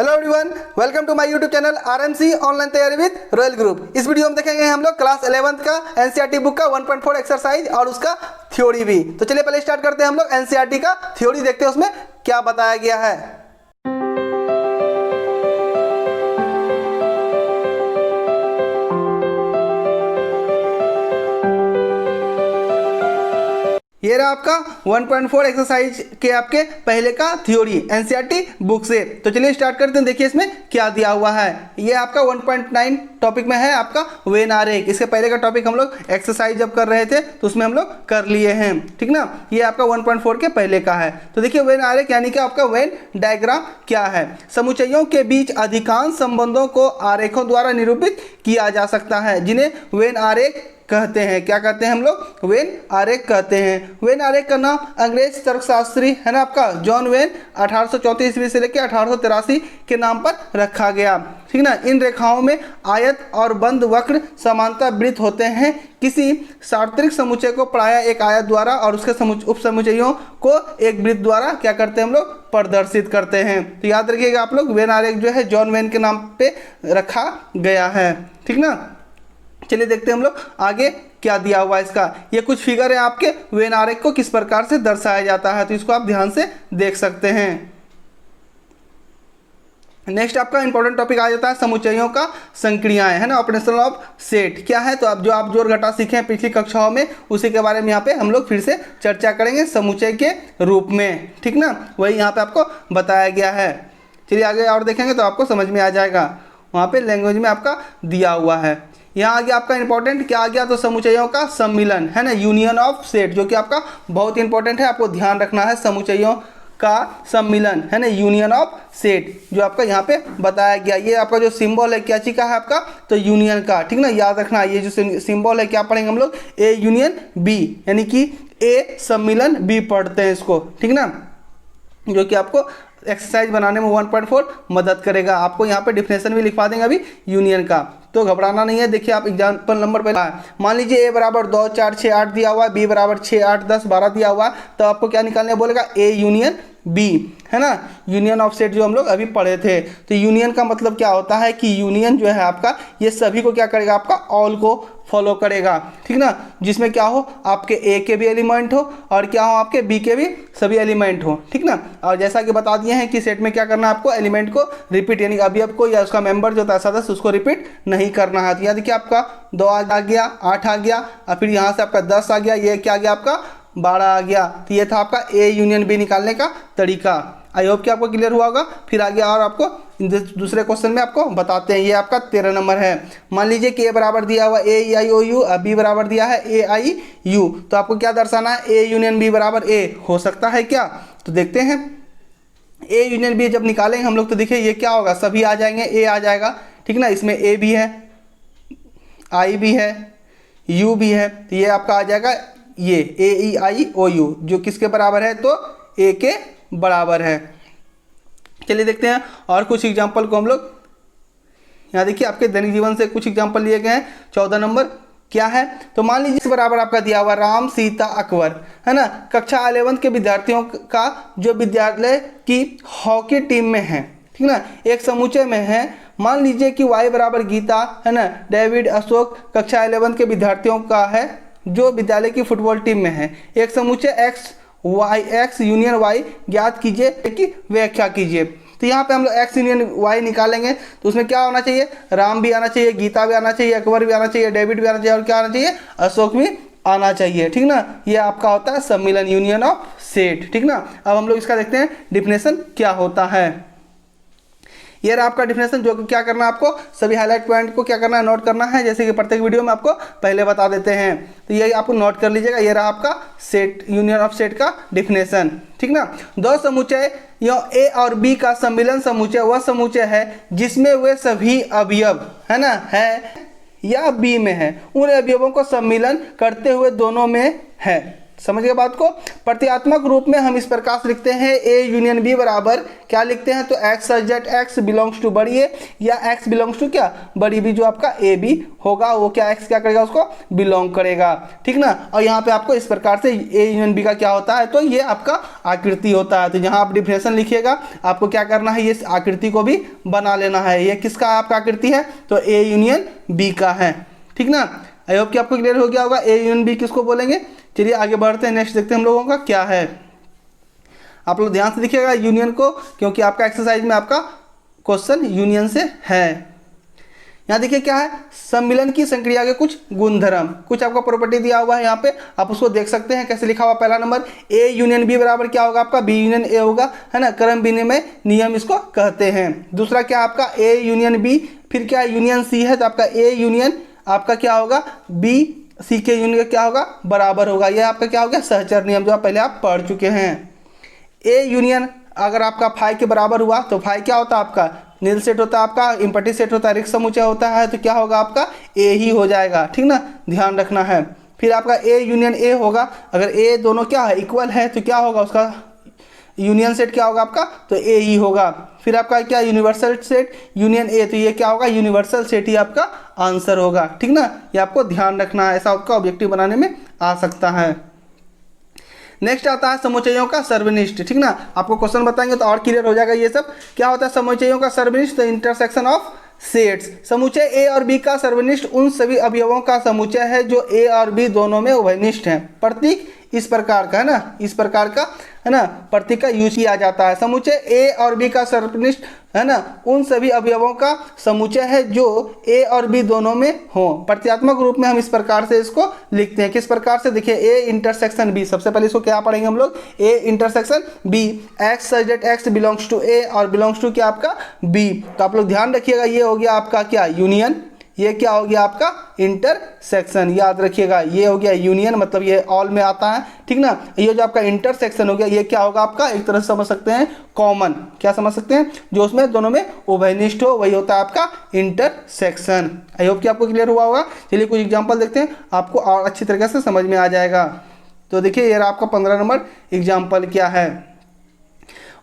Hello everyone, welcome to my YouTube channel RMC online तैयारी with royal group. इस video में देखेंगे हम लोग क्लास 11th का एनसीईआरटी बुक का 1.4 एक्सरसाइज और उसका थ्योरी भी। तो चलिए पहले स्टार्ट करते हैं हम लोग एनसीईआरटी का थ्योरी, देखते हैं उसमें क्या बताया गया है। ये रहा आपका 1.4 एक्सरसाइज के आपके पहले का थ्योरी एनसीईआरटी बुक से। तो चलिए स्टार्ट करते हैं, देखिए इसमें क्या दिया हुआ है। ये आपका 1.9 टॉपिक में है आपका वेन आरेख। इसके पहले का टॉपिक हम लोग एक्सरसाइज जब कर रहे थे तो उसमें हम लोग कर लिए हैं, ठीक ना। ये आपका 1.4 के पहले का है। तो देखिए वेन आरेख यानी कि आपका वेन डायग्राम क्या है। समुच्चयों के बीच अधिकांश संबंधों को आरेखों द्वारा निरूपित किया जा सकता है, जिन्हें वेन आरेख कहते हैं। क्या कहते हैं हम लोग? वेन आरेख कहते हैं। वेन आरेख का नाम अंग्रेज तर्कशास्त्री है ना आपका जॉन वेन 1834 ईस्वी से लेकर 1883 के नाम पर रखा गया, ठीक ना। इन रेखाओं में आयत और बंद वक्र समांतर वृत्त होते हैं। किसी सार्वत्रिक समुच्चय को प्रायः एक आयत द्वारा और उसके उप समुच्चयों को एक वृत्त द्वारा क्या करते हैं हम लोग? प्रदर्शित करते हैं। तो याद रखिएगा आप लोग, वेन आरेख जो है जॉन वेन के नाम पे रखा गया है, ठीक ना। चलिए देखते हैं हम लोग आगे क्या दिया हुआ है इसका। ये कुछ फिगर है आपके वेन आरेख को किस प्रकार से दर्शाया जाता है, तो इसको आप ध्यान से देख सकते हैं। नेक्स्ट आपका इंपॉर्टेंट टॉपिक आ जाता है समुच्चयों का संक्रियाएं, है ना, ऑपरेशन ऑफ सेट क्या है। तो अब जो आप जोड़ घटा सीखे हैं पिछली कक्षाओं में, उसी के बारे में यहाँ पे हम लोग फिर से चर्चा करेंगे समुच्चय के रूप में, ठीक ना। वही यहाँ पे आपको बताया गया है। चलिए आगे और देखेंगे तो आपको समझ में आ जाएगा। वहाँ पे लैंग्वेज में आपका दिया हुआ है। यहाँ आगे आपका इंपॉर्टेंट क्या आ गया? तो समुच्चयों का सम्मिलन, है ना, यूनियन ऑफ सेट, जो कि आपका बहुत इंपॉर्टेंट है, आपको ध्यान रखना है। समुच्चयों का सम्मिलन, है ना, यूनियन ऑफ सेट, जो आपका यहाँ पे बताया गया। ये आपका जो सिंबल है क्या चीज का है आपका? तो यूनियन का, ठीक ना। याद रखना ये जो सिंबल है क्या पढ़ेंगे हम लोग? ए यूनियन बी, यानी कि ए सम्मिलन बी पढ़ते हैं इसको, ठीक ना, जो कि आपको एक्सरसाइज बनाने में 1.4 मदद करेगा। आपको यहाँ पे डिफिनेशन भी लिखवा देंगे अभी यूनियन का, तो घबराना नहीं है। देखिए आप एग्जाम्पल नंबर पहला है, मान लीजिए ए बराबर 2 4 6 8 दिया हुआ है, बी बराबर 6 8 10 12 दिया हुआ है, तो आपको क्या निकालने बोलेगा? ए यूनियन बी, है ना। यूनियन ऑफ सेट जो हम लोग अभी पढ़े थे। तो यूनियन का मतलब क्या होता है कि यूनियन जो है आपका ये सभी को क्या करेगा? आपका ऑल को फॉलो करेगा, ठीक ना। जिसमें क्या हो? आपके ए के भी एलिमेंट हो और क्या हो? आपके बी के भी सभी एलिमेंट हो, ठीक ना। और जैसा कि बता दिए हैं कि सेट में क्या करना है आपको? एलिमेंट को रिपीट, यानी अवयव को या उसका मेंबर जो था सदस्य उसको रिपीट नहीं करना है। तो यहाँ देखिए आपका 2 आ गया, 8 आ गया और फिर यहाँ से आपका 10 आ गया, ये क्या आ गया आपका? 12 आ गया। तो ये था आपका ए यूनियन बी निकालने का तरीका। आई होप कि आपको क्लियर हुआ होगा। फिर आगे और आपको दूसरे क्वेश्चन में आपको बताते हैं। ये आपका 13 नंबर है। मान लीजिए कि ए बराबर दिया हुआ ए ई आई ओ यू, बी बराबर दिया है ए आई यू, तो आपको क्या दर्शाना है? ए यूनियन बी बराबर ए हो सकता है क्या? तो देखते हैं ए यूनियन बी जब निकालेंगे हम लोग तो देखिए ये क्या होगा? सभी आ जाएंगे, ए आ जाएगा, ठीक ना। इसमें ए भी है, आई भी है, यू भी है, तो ये आपका आ जाएगा ये ए ई आई ओ यू, जो किसके बराबर है? तो ए के बराबर है। चलिए देखते हैं और कुछ एग्जाम्पल को हम लोग। यहाँ देखिए आपके दैनिक जीवन से कुछ एग्जाम्पल लिए गए हैं। 14 नंबर क्या है? तो मान लीजिए इस बराबर आपका दिया हुआ राम सीता अकबर, है ना। कक्षा 11 के विद्यार्थियों का जो विद्यालय की हॉकी टीम में है, ठीक ना, एक समुच्चय में है। मान लीजिए कि वाई बराबर गीता, है ना, डेविड अशोक कक्षा 11 के विद्यार्थियों का है जो विद्यालय की फुटबॉल टीम में है। एक समुच्चय X Y, X union Y ज्ञात कीजिए की व्याख्या कीजिए। तो यहाँ पे हम लोग एक्स यूनियन वाई निकालेंगे तो उसमें क्या होना चाहिए? राम भी आना चाहिए, गीता भी आना चाहिए, अकबर भी आना चाहिए, डेविड भी आना चाहिए और क्या आना चाहिए? अशोक भी आना चाहिए, ठीक ना। ये आपका होता है सम्मिलन, यूनियन ऑफ सेट, ठीक ना। अब हम लोग इसका देखते हैं डिफिनेशन क्या होता है। ये रहा आपका डिफिनेशन, जो कि क्या करना है आपको? सभी हाईलाइट पॉइंट को क्या करना है? नोट करना है, जैसे कि प्रत्येक वीडियो में आपको पहले बता देते हैं। तो ये आपको नोट कर लीजिएगा। ये रहा आपका सेट, यूनियन ऑफ सेट का डिफिनेशन, ठीक ना। दो समुच्चय या ए और बी का सम्मिलन समुच्चय वह समुच्चय है जिसमें वे सभी अवयव, है ना, है या बी में है, उन अवयवों को सम्मिलन करते हुए दोनों में है। समझ गए बात को। प्रतीकात्मक रूप में हम इस प्रकार से लिखते हैं ए यूनियन बी बराबर क्या लिखते हैं, तो X such that X belongs to बड़ी ए या एक्स बिलोंग्स टू क्या बड़ी बी, जो आपका ए बी होगा वो क्या एक्स क्या करेगा उसको बिलोंग करेगा, ठीक ना। और यहाँ पे आपको इस प्रकार से ए यूनियन बी का क्या होता है, तो ये आपका आकृति होता है। तो जहाँ आप डिफिनेशन लिखिएगा आपको क्या करना है, ये आकृति को भी बना लेना है। ये किसका आपका आकृति है, तो ए यूनियन बी का है, ठीक ना। आई होप कि आपको क्लियर हो गया होगा ए यूनियन बी किसको बोलेंगे। चलिए आगे बढ़ते हैं, नेक्स्ट देखते हैं हम लोगों का क्या है। आप लोग ध्यान से देखिएगा यूनियन को, क्योंकि आपका एक्सरसाइज में आपका क्वेश्चन यूनियन से है। यहाँ देखिए क्या है, सम्मिलन की संक्रिया के कुछ गुणधर्म, कुछ आपका प्रॉपर्टी दिया हुआ है यहाँ पे, आप उसको देख सकते हैं कैसे लिखा हुआ। पहला नंबर ए यूनियन बी बराबर क्या होगा आपका, बी यूनियन ए होगा, है ना, क्रम विनिमय नियम इसको कहते हैं। दूसरा क्या आपका ए यूनियन बी, फिर क्या यूनियन सी है, तो आपका ए यूनियन आपका क्या होगा बी सी के यूनियन क्या होगा बराबर होगा। यह आपका क्या हो गया सहचर नियम, जो आप पहले आप पढ़ चुके हैं। ए यूनियन अगर आपका फाई के बराबर हुआ तो फाई क्या होता है आपका नील सेट होता है, आपका इम्पटी सेट होता है, रिक्त समुच्चय होता है, तो क्या होगा आपका ए ही हो जाएगा, ठीक ना, ध्यान रखना है। फिर आपका ए यूनियन ए होगा, अगर ए दोनों क्या है इक्वल है तो क्या होगा उसका यूनियन सेट क्या होगा आपका, तो ए ही होगा। फिर आपका क्या यूनिवर्सल सेट यूनियन ए, तो ये क्या होगा यूनिवर्सल सेट ही आपका आंसर होगा, ठीक ना। ये आपको ध्यान रखना है, ऐसा आपका ऑब्जेक्टिव बनाने में आ सकता है। नेक्स्ट आता है समुच्चयों का सर्वनिष्ठ, ठीक ना। आपको क्वेश्चन बताएंगे तो और क्लियर हो जाएगा ये सब। क्या होता है समुच्चयों का सर्वनिष्ठ, तो इंटरसेक्शन ऑफ सेट्स। समुच्चय ए और बी का सर्वनिष्ठ उन सभी अवयवों का समुच्चय है जो ए और बी दोनों में उभयनिष्ठ हैं। प्रतीक इस प्रकार का है ना, इस प्रकार का है ना प्रतीक का यूज किया जाता है। समुच्चय ए और बी का सर्वनिष्ठ है ना उन सभी अवयवों का समुच्चय है जो ए और बी दोनों में हो। प्रतीकात्मक रूप में हम इस प्रकार से इसको लिखते हैं, किस प्रकार से, देखिए ए इंटरसेक्शन बी, सबसे पहले इसको क्या पढ़ेंगे हम लोग, A intersection B, X such that X belongs to A और बिलोंग्स टू क्या आपका बी। तो आप लोग ध्यान रखिएगा ये हो गया आपका क्या यूनियन, ये क्या हो गया आपका इंटरसेक्शन, याद रखिएगा ये हो गया यूनियन, मतलब ये ऑल में आता है, ठीक ना। ये जो आपका इंटरसेक्शन हो गया ये क्या होगा आपका एक तरह से समझ सकते हैं कॉमन, क्या समझ सकते हैं, जो उसमें दोनों में उभयनिष्ठ हो वही होता है आपका इंटरसेक्शन। आई होप कि आपको क्लियर हुआ होगा। चलिए कुछ एग्जाम्पल देखते हैं, आपको और अच्छी तरीके से समझ में आ जाएगा। तो देखिए ये आपका 15 नंबर एग्जाम्पल क्या है।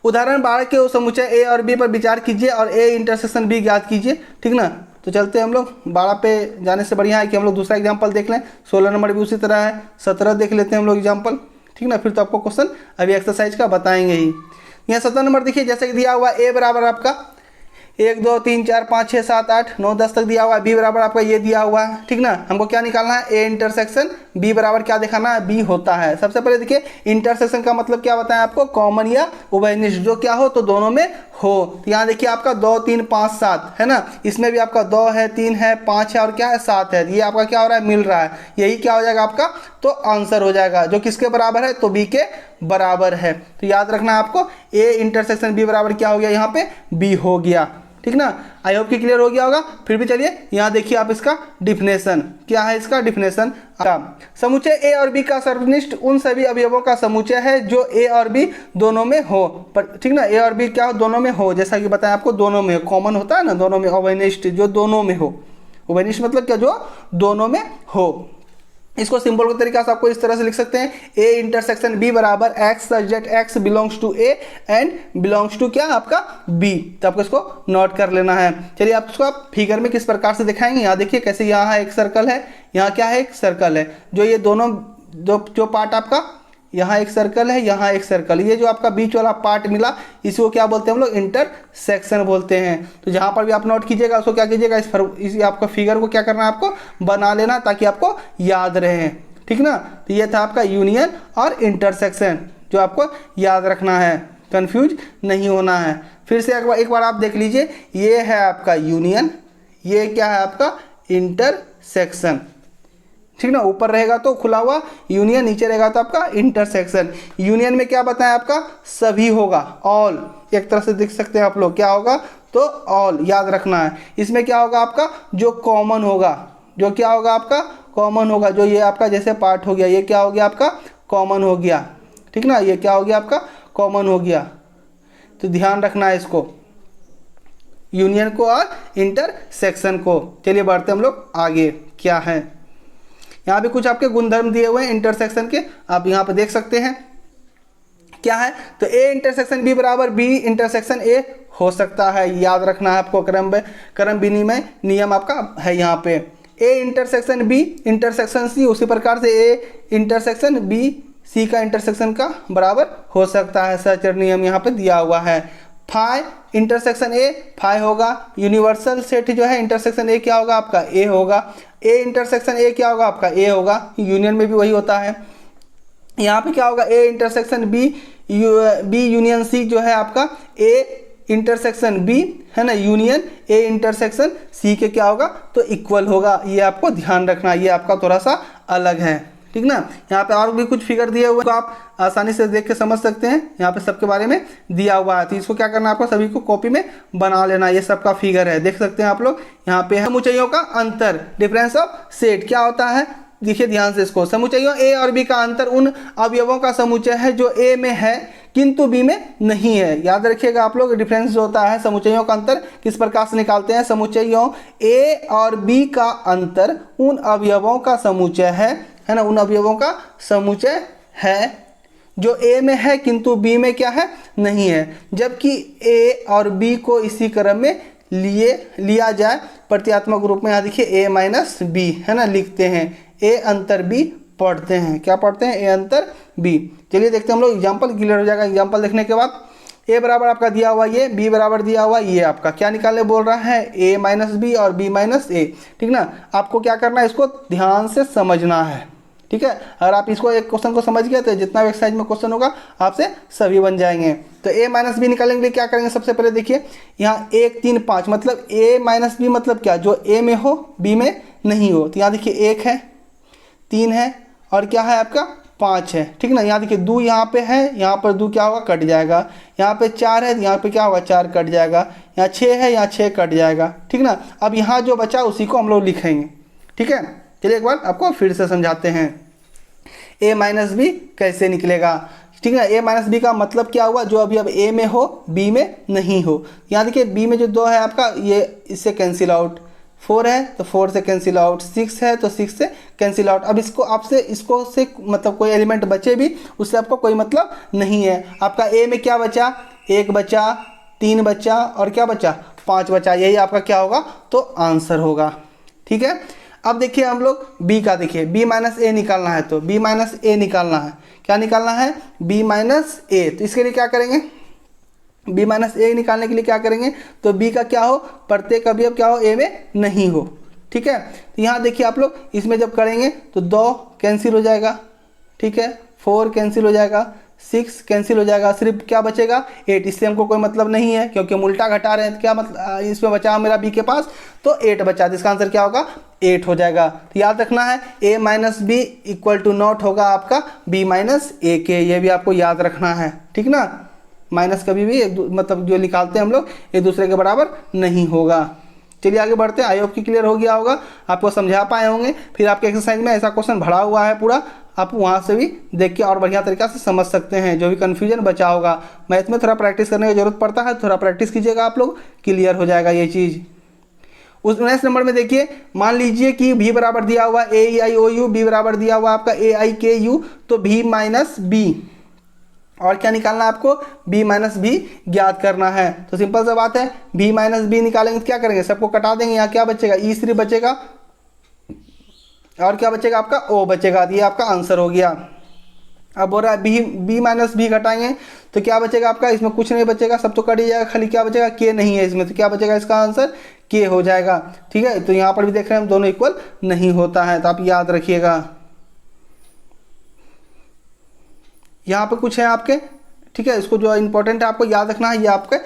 उदाहरण 12 के समुच्चय ए और बी पर विचार कीजिए और ए इंटरसेक्शन बी ज्ञात कीजिए, ठीक ना। तो चलते हैं हम लोग 12 पे जाने से बढ़िया है कि हम लोग दूसरा एग्जांपल देख लें। 16 नंबर भी उसी तरह है, 17 देख लेते हैं हम लोग एग्जांपल, ठीक ना। फिर तो आपको क्वेश्चन अभी एक्सरसाइज का बताएंगे ही। यहाँ 17 नंबर देखिए जैसे कि दिया हुआ ए बराबर आपका 1 2 3 4 5 6 7 8 9 10 तक दिया हुआ है, बी बराबर आपका ये दिया हुआ है, ठीक ना। हमको क्या निकालना है, ए इंटरसेक्शन बी बराबर क्या दिखाना है, बी होता है। सबसे पहले देखिए इंटरसेक्शन का मतलब क्या बताएं आपको, कॉमन या उभयनिष्ठ, जो क्या हो तो दोनों में हो। तो यहाँ देखिए आपका 2 3 5 7 है ना, इसमें भी आपका 2 है 3 है 5 है और क्या है 7 है, ये आपका क्या हो रहा है मिल रहा है, यही क्या हो जाएगा आपका तो आंसर हो जाएगा, जो किसके बराबर है तो बी के बराबर है। तो याद रखना है आपको ए इंटरसेक्शन बी बराबर क्या हो गया, यहाँ पे बी हो गया, ठीक ना। आई होप कि क्लियर हो गया होगा। फिर भी चलिए यहाँ देखिए आप इसका डिफिनेशन क्या है, इसका डिफिनेशन समुच्चय ए और बी का सर्वनिष्ठ उन सभी अवयवों का समुच्चय है जो ए और बी दोनों में हो, ठीक ना। ए और बी क्या हो दोनों में हो, जैसा कि बताया आपको दोनों में कॉमन होता है ना, दोनों में, उभयनिष्ठ जो दोनों में हो, उभयनिष्ठ मतलब क्या जो दोनों में हो। इसको सिंबल के तरीका से आपको इस तरह से लिख सकते हैं, ए इंटरसेक्शन बी बराबर X such that X belongs to A and belongs to क्या आपका बी। तो आपको इसको नोट कर लेना है। चलिए आप इसको आप फिगर में किस प्रकार से दिखाएंगे, यहाँ देखिए कैसे, यहाँ एक सर्कल है, यहाँ क्या है एक सर्कल है, जो ये दोनों जो पार्ट आपका यहाँ एक सर्कल है, यहाँ एक सर्कल, ये जो आपका बीच वाला पार्ट मिला इसको क्या बोलते हैं हम लोग इंटरसेक्शन बोलते हैं। तो जहाँ पर भी आप नोट कीजिएगा उसको क्या कीजिएगा, इस आपका फिगर को क्या करना है आपको बना लेना ताकि आपको याद रहे, ठीक ना। तो ये था आपका यूनियन और इंटरसेक्शन, जो आपको याद रखना है, कंफ्यूज नहीं होना है। फिर से एक बार आप देख लीजिए, ये है आपका यूनियन, ये क्या है आपका इंटरसेक्शन, ठीक ना। ऊपर रहेगा तो खुला हुआ यूनियन, नीचे रहेगा तो आपका इंटरसेक्शन। यूनियन में क्या बताएं आपका सभी होगा, ऑल, एक तरह से देख सकते हैं आप लोग, क्या होगा तो ऑल, याद रखना है। इसमें क्या होगा आपका जो कॉमन होगा, जो क्या होगा आपका कॉमन होगा, जो ये आपका जैसे पार्ट हो गया ये क्या हो गया आपका कॉमन हो गया, ठीक ना, ये क्या हो गया आपका कॉमन हो गया। तो ध्यान रखना है इसको, यूनियन को और इंटरसेक्शन को। चलिए बढ़ते हम लोग आगे क्या है। यहाँ भी कुछ आपके गुणधर्म दिए हुए हैं इंटरसेक्शन के, आप यहाँ पे देख सकते हैं क्या है। तो ए इंटरसेक्शन बी बराबर बी इंटरसेक्शन ए हो सकता है, याद रखना है आपको, क्रम विनिमय नियम आपका है यहाँ पे। A intersection B intersection C, उसी प्रकार से ए इंटरसेक्शन बी सी का इंटरसेक्शन का बराबर हो सकता है, सहचर नियम यहाँ पे दिया हुआ है। फाई इंटरसेक्शन ए फाई होगा, यूनिवर्सल सेट जो है इंटरसेक्शन ए क्या होगा आपका ए होगा, ए इंटरसेक्शन ए क्या होगा आपका ए होगा, यूनियन में भी वही होता है। यहाँ पे क्या होगा A intersection B union C जो है आपका ए इंटरसेक्शन बी है ना यूनियन ए इंटरसेक्शन सी के क्या होगा तो इक्वल होगा, ये आपको ध्यान रखना, ये आपका थोड़ा सा अलग है, ठीक ना। यहाँ पे और भी कुछ फिगर दिए हुए हैं तो आप आसानी से देख के समझ सकते हैं, यहाँ पे सबके बारे में दिया हुआ है। तो इसको क्या करना है आपको सभी को कॉपी में बना लेना, ये सबका फिगर है, देख सकते हैं आप लोग। यहाँ पे समुच्चयों का अंतर, डिफरेंस ऑफ सेट क्या होता है, देखिए ध्यान से इसको। समुच्चयों ए और बी का अंतर उन अवयवों का समुच्चय है जो ए में है किंतु बी में नहीं है। याद रखिएगा आप लोग, डिफरेंस जो होता है समुच्चयों का अंतर किस प्रकार से निकालते हैं। समुच्चयों ए और बी का अंतर उन अवयवों का समुच्चय है ना, उन अवयवों का समुच्चय है जो ए में है किंतु बी में क्या है नहीं है। जबकि ए और बी को इसी क्रम में लिया जाए प्रत्यात्मक रूप में, यहाँ देखिए ए माइनस बी है ना लिखते हैं, ए अंतर बी पढ़ते हैं, क्या पढ़ते हैं ए अंतर बी। चलिए देखते हैं हम लोग, एग्जाम्पल क्लियर हो जाएगा। एग्जाम्पल देखने के बाद ए बराबर आपका दिया हुआ ये, बी बराबर दिया हुआ ये, आपका क्या निकालने बोल रहा है ए माइनस बी और बी माइनस ए, ठीक ना। आपको क्या करना है इसको ध्यान से समझना है, ठीक है। अगर आप इसको एक क्वेश्चन को समझ गए तो जितना भी एक्सरसाइज में क्वेश्चन होगा आपसे सभी बन जाएंगे। तो ए माइनस बी निकालने के लिए क्या करेंगे, सबसे पहले देखिए यहाँ 1 3 5 मतलब ए माइनस बी मतलब क्या, जो ए में हो बी में नहीं हो। तो यहाँ देखिए 1 है 3 है और क्या है आपका 5 है, ठीक ना। यहाँ देखिए 2 यहाँ पे है, यहाँ पर 2 क्या होगा कट जाएगा। यहाँ पे 4 है, यहाँ पे क्या होगा 4 कट जाएगा। यहाँ 6 है, यहाँ 6 कट जाएगा, ठीक ना। अब यहाँ जो बचा उसी को हम लोग लिखेंगे, ठीक है। चलिए एक बार आपको फिर से समझाते हैं ए माइनस बी कैसे निकलेगा, ठीक है। ए माइनस बी का मतलब क्या हुआ, जो अभी अब ए में हो बी में नहीं हो। यहाँ देखिए बी में जो 2 है आपका ये इससे कैंसिल आउट, 4 है तो 4 से कैंसिल आउट, 6 है तो 6 से कैंसिल आउट। अब इसको आपसे इसको से मतलब कोई एलिमेंट बचे भी उससे आपको कोई मतलब नहीं है। आपका ए में क्या बचा, 1 बचा, 3 बचा और क्या बचा 5 बचा, यही आपका क्या होगा तो आंसर होगा, ठीक है। अब देखिए हम लोग b का, देखिए b माइनस ए निकालना है, तो b माइनस ए निकालना है, क्या निकालना है b माइनस ए। तो इसके लिए क्या करेंगे, b माइनस ए निकालने के लिए क्या करेंगे, तो b का क्या हो प्रत्येक अवयव क्या हो a में नहीं हो, ठीक है। तो यहाँ देखिए आप लोग इसमें जब करेंगे तो 2 कैंसिल हो जाएगा, ठीक है, 4 कैंसिल हो जाएगा, 6 कैंसिल हो जाएगा, सिर्फ क्या बचेगा 8। इससे हमको कोई मतलब नहीं है क्योंकि हम उल्टा घटा रहे हैं, तो क्या मतलब इसमें बचा मेरा b के पास तो 8 बचा, तो इसका आंसर क्या होगा 8 हो जाएगा। तो याद रखना है a minus B equal to not होगा आपका b माइनस ए के, ये भी आपको याद रखना है, ठीक ना। माइनस कभी भी मतलब जो निकालते हैं हम लोग एक दूसरे के बराबर नहीं होगा। चलिए आगे बढ़ते हैं, आई होप कि क्लियर हो गया होगा, आपको समझा पाए होंगे। फिर आपके एक्सरसाइज में ऐसा क्वेश्चन भरा हुआ है पूरा, आप वहाँ से भी देख के और बढ़िया तरीक़ा से समझ सकते हैं, जो भी कन्फ्यूजन बचा होगा। मैथ में थोड़ा प्रैक्टिस करने की जरूरत पड़ता है, थोड़ा प्रैक्टिस कीजिएगा आप लोग, क्लियर हो जाएगा ये चीज़। उस नेक्स्ट नंबर में देखिए, मान लीजिए कि v बराबर दिया हुआ ए आई ओ यू, बी बराबर दिया हुआ आपका ए आई के यू, तो v माइनस बी और क्या निकालना है आपको b माइनस बी ज्ञात करना है। तो सिंपल सा बात है, b माइनस बी निकालेंगे तो क्या करेंगे, सबको कटा देंगे, यहाँ क्या बचेगा e3 बचेगा और क्या बचेगा आपका o बचेगा, ये आपका आंसर हो गया। अब बोल रहा है b माइनस बी घटाएंगे तो क्या बचेगा आपका, इसमें कुछ नहीं बचेगा, सब तो कट ही जाएगा, खाली क्या बचेगा k नहीं है इसमें, तो क्या बचेगा इसका आंसर k हो जाएगा, ठीक है। तो यहाँ पर भी देख रहे हैं हम दोनों इक्वल नहीं होता है, तो आप याद रखिएगा। यहाँ पे कुछ है आपके, ठीक है, इसको जो इंपॉर्टेंट है आपको याद रखना है, ये आपके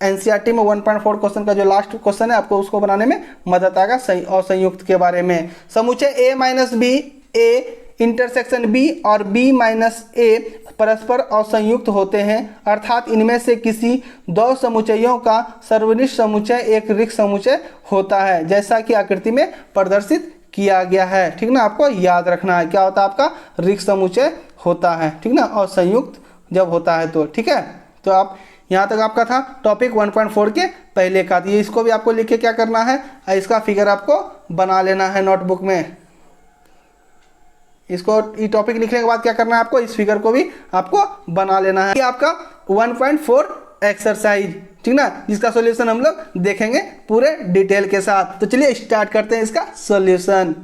एनसीईआरटी में 1.4 क्वेश्चन का जो लास्ट क्वेश्चन है आपको उसको बनाने में मदद आएगा और संयुक्त के बारे में। समुच्चय A minus B A intersection B और बी माइनस ए परस्पर असंयुक्त होते हैं, अर्थात इनमें से किसी 2 समुच्चयों का सर्वनिष्ठ समुच्चय एक रिक्त समुच्चय होता है, जैसा कि आकृति में प्रदर्शित किया गया है, ठीक ना। आपको याद रखना है क्या होता है आपका रिक्त समुच्चय होता है, ठीक ना, और संयुक्त जब होता है तो, ठीक है। तो आप यहाँ तक आपका था टॉपिक 1.4 के पहले का, ये इसको भी आपको लिख के क्या करना है, इसका फिगर आपको बना लेना है नोटबुक में। इसको ये टॉपिक लिखने के बाद क्या करना है आपको, इस फिगर को भी आपको बना लेना है। ये आपका 1.4 एक्सरसाइज, ठीक ना, जिसका सॉल्यूशन हम लोग देखेंगे पूरे डिटेल के साथ। तो चलिए स्टार्ट करते हैं इसका सॉल्यूशन।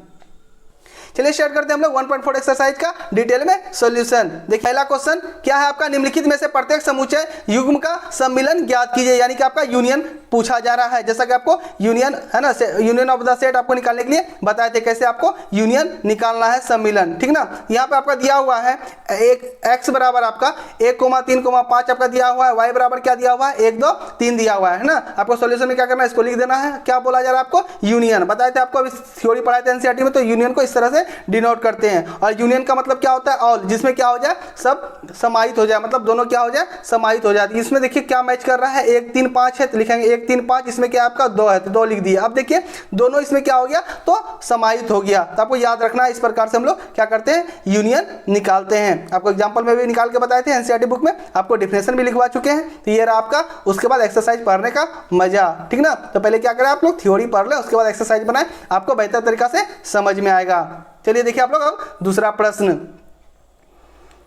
चलिए स्टार्ट करते हैं हम लोग 1.4 एक्सरसाइज का डिटेल में सॉल्यूशन। देखिए पहला क्वेश्चन क्या है आपका, निम्नलिखित में से प्रत्येक समुच्चय युग्म का सम्मिलन ज्ञात कीजिए, यानी कि आपका यूनियन पूछा जा रहा है। जैसा कि आपको यूनियन है ना, यूनियन ऑफ द सेट आपको निकालने के लिए बताए थे कैसे आपको यूनियन निकालना है, सम्मिलन, ठीक ना। यहाँ पे आपका दिया हुआ है एक x बराबर आपका 1,3,5 आपका दिया हुआ है, y बराबर क्या दिया हुआ है 1, 2, 3 दिया हुआ है ना। आपको सॉल्यूशन में क्या करना है, इसको लिख देना है। क्या बोला जा रहा है आपको, यूनियन। बताए थे आपको अभी थ्योरी पढ़ाए थे एनसीईआरटी में, तो यूनियन को इस तरह से डिनोट करते हैं। और यूनियन का मतलब क्या होता है, ऑल, जिसमें क्या हो जाए सब समाहित हो जाए, मतलब दोनों क्या हो जाए समाहित हो जाए। इसमें देखिए क्या मैच कर रहा है, 1, 3, 5 है तो लिखेंगे 1, 3, 5, इसमें क्या आपका 2 है तो 2 लिख दिए। अब देखिए दोनों इसमें क्या हो गया, तो समाहित हो गया। तो आपको याद रखना है, इस प्रकार से हम लोग क्या करते हैं, यूनियन निकालते हैं। आपको एग्जांपल में भी निकाल के बताए थे एनसीईआरटी बुक में, आपको डेफिनेशन भी लिखवा चुके हैं। तो ये रहा आपका, उसके बाद एक्सरसाइज पढ़ने का मजा, ठीक ना। तो पहले क्या करें आप लोग, थ्योरी पढ़ लें, उसके बाद एक्सरसाइज बनाएं, आपको बेहतर तरीका से समझ में आएगा। चलिए देखिए आप लोग अब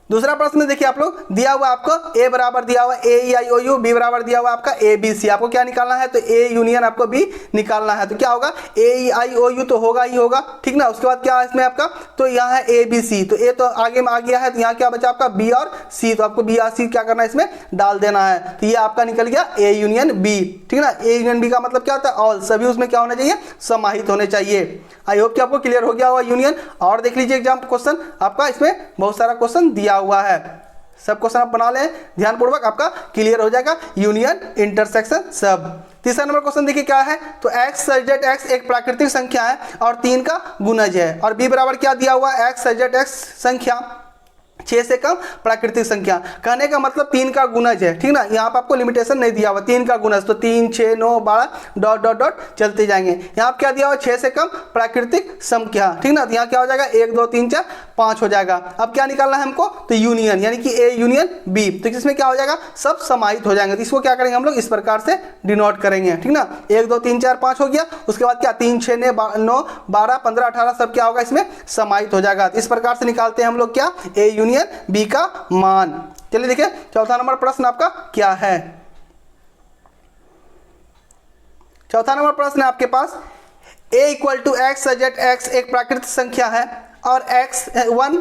दूसरा प्रश्न देखिए आप लोग दिया हुआ आपको ए बराबर दिया हुआ AEIOU, बी बराबर दिया हुआ आपका ABC। आपको क्या निकालना है, तो A यूनियन आपको B निकालना है। तो क्या होगा, AEIOU तो होगा ही होगा, ठीक ना। उसके बाद क्या है इसमें आपका, तो यहाँ है ABC, तो A तो आगे में आ गया है, तो यहाँ क्या बचा आपका B और C, तो आपको B और C क्या करना है इसमें डाल देना है। तो ये आपका निकल गया A यूनियन B, ठीक ना। A यूनियन B का मतलब क्या होता है, ऑल, सभी उसमें क्या होना चाहिए, समाहित होने चाहिए। आई होप कि आपको क्लियर हो गया होगा यूनियन। और देख लीजिए एग्जाम क्वेश्चन आपका, इसमें बहुत सारा क्वेश्चन दिया हुआ है, सब क्वेश्चन आप बना लें ध्यानपूर्वक, आपका क्लियर हो जाएगा यूनियन, इंटरसेक्शन सब। तीसरा नंबर क्वेश्चन देखिए क्या है, तो x सजेट x एक प्राकृतिक संख्या है और 3 का गुणज है। और b बराबर क्या दिया हुआ है, x सजेट x संख्या 6 से कम प्राकृतिक संख्या। कहने का मतलब 3 का गुणज है, ठीक ना। यहाँ पर आपको लिमिटेशन नहीं दिया हुआ, 3 का गुणज, तो 3, 6, 9, 12 डॉट डॉट डॉट चलते जाएंगे। यहाँ पर क्या दिया हुआ, 6 से कम प्राकृतिक संख्या, ठीक ना। तो यहाँ क्या हो जाएगा, 1, 2, 3, 4, 5 हो जाएगा। अब क्या निकालना है हमको, तो यूनियन, यानी कि A यूनियन B। तो इसमें क्या हो जाएगा, सब समाहित हो जाएंगे। तो इसको क्या करेंगे हम लोग, इस प्रकार से डिनोट करेंगे, ठीक ना। 1, 2, 3, 4, 5 हो गया। उसके बाद क्या, 3, 6, 9, 12, 15, 18 सब क्या होगा इसमें समाहित हो जाएगा। इस प्रकार से निकालते हैं हम लोग क्या, A यूनियन B का मान। चलिए देखिए चौथा नंबर प्रश्न आपका क्या है। चौथा नंबर प्रश्न है आपके पास, A = x सजेट x एक प्राकृतिक संख्या है और x1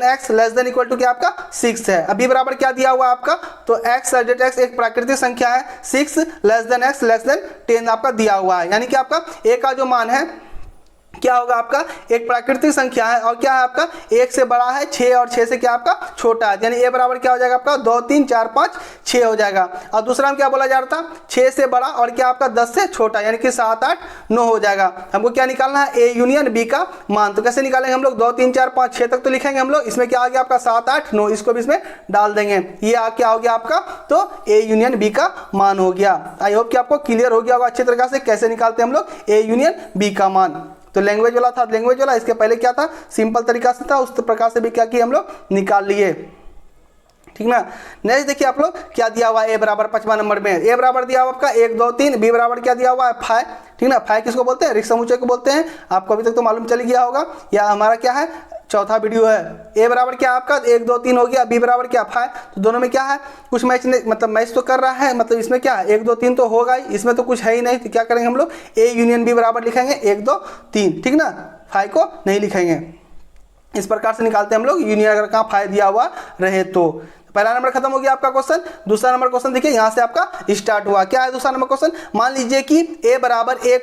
x > क्या आपका 6 है। अभी बराबर क्या दिया हुआ आपका, तो x सजेट x एक प्राकृतिक संख्या है, 6 x 10 आपका दिया हुआ है। यानी कि आपका A का जो मान है क्या होगा, आपका एक प्राकृतिक संख्या है और क्या है आपका 1 से बड़ा है 6 और 6 से क्या आपका छोटा है, यानी A बराबर क्या हो जाएगा आपका 2, 3, 4, 5, 6 हो जाएगा। और दूसरा में क्या बोला जा रहा था, 6 से बड़ा और क्या आपका 10 से छोटा, यानी कि 7, 8, 9 हो जाएगा। हमको क्या निकालना है, A यूनियन B का मान। तो कैसे निकालेंगे हम लोग, 2, 3, 4, 5, 6 तक तो लिखेंगे हम लोग। इसमें क्या आ गया आपका 7, 8, 9, इसको भी इसमें डाल देंगे। ये क्या हो गया आपका, तो A यूनियन B का मान हो गया। आई होप कि आपको क्लियर हो गया होगा अच्छी तरीके से कैसे निकालते हैं हम लोग A यूनियन B का मान। तो लैंग्वेज वाला था लैंग्वेज वाला, इसके पहले क्या था, सिंपल तरीका से था, उस प्रकार से भी क्या किया हम लोग निकाल लिए, ठीक ना। नेक्स्ट देखिए आप लोग क्या दिया हुआ है, A बराबर 5वां नंबर में A बराबर दिया हुआ आपका 1, 2, 3, B बराबर क्या दिया हुआ है 5, ठीक ना। 5 किसको बोलते हैं, रिक्त समुच्चय को बोलते हैं। आपको अभी तक तो मालूम चल गया होगा, या हमारा क्या है चौथा वीडियो है। A बराबर क्या आपका 1, 2, 3 हो गया, B बराबर क्या 5, तो दोनों में क्या है कुछ मैच नहीं, मतलब मैच तो कर रहा है, मतलब इसमें क्या है 1, 2, 3 तो होगा ही, इसमें तो कुछ है ही नहीं। तो क्या करेंगे हम लोग, A यूनियन B बराबर लिखेंगे 1, 2, 3, ठीक ना। 5 को नहीं लिखेंगे। इस प्रकार से निकालते हैं हम लोग यूनियन, अगर कहाँ 5 दिया हुआ रहे तो। पहला नंबर खत्म हो गया आपका क्वेश्चन। दूसरा नंबर क्वेश्चन देखिए यहाँ से आपका स्टार्ट हुआ। क्या है दूसरा नंबर क्वेश्चन, मान लीजिए कि A बराबर A,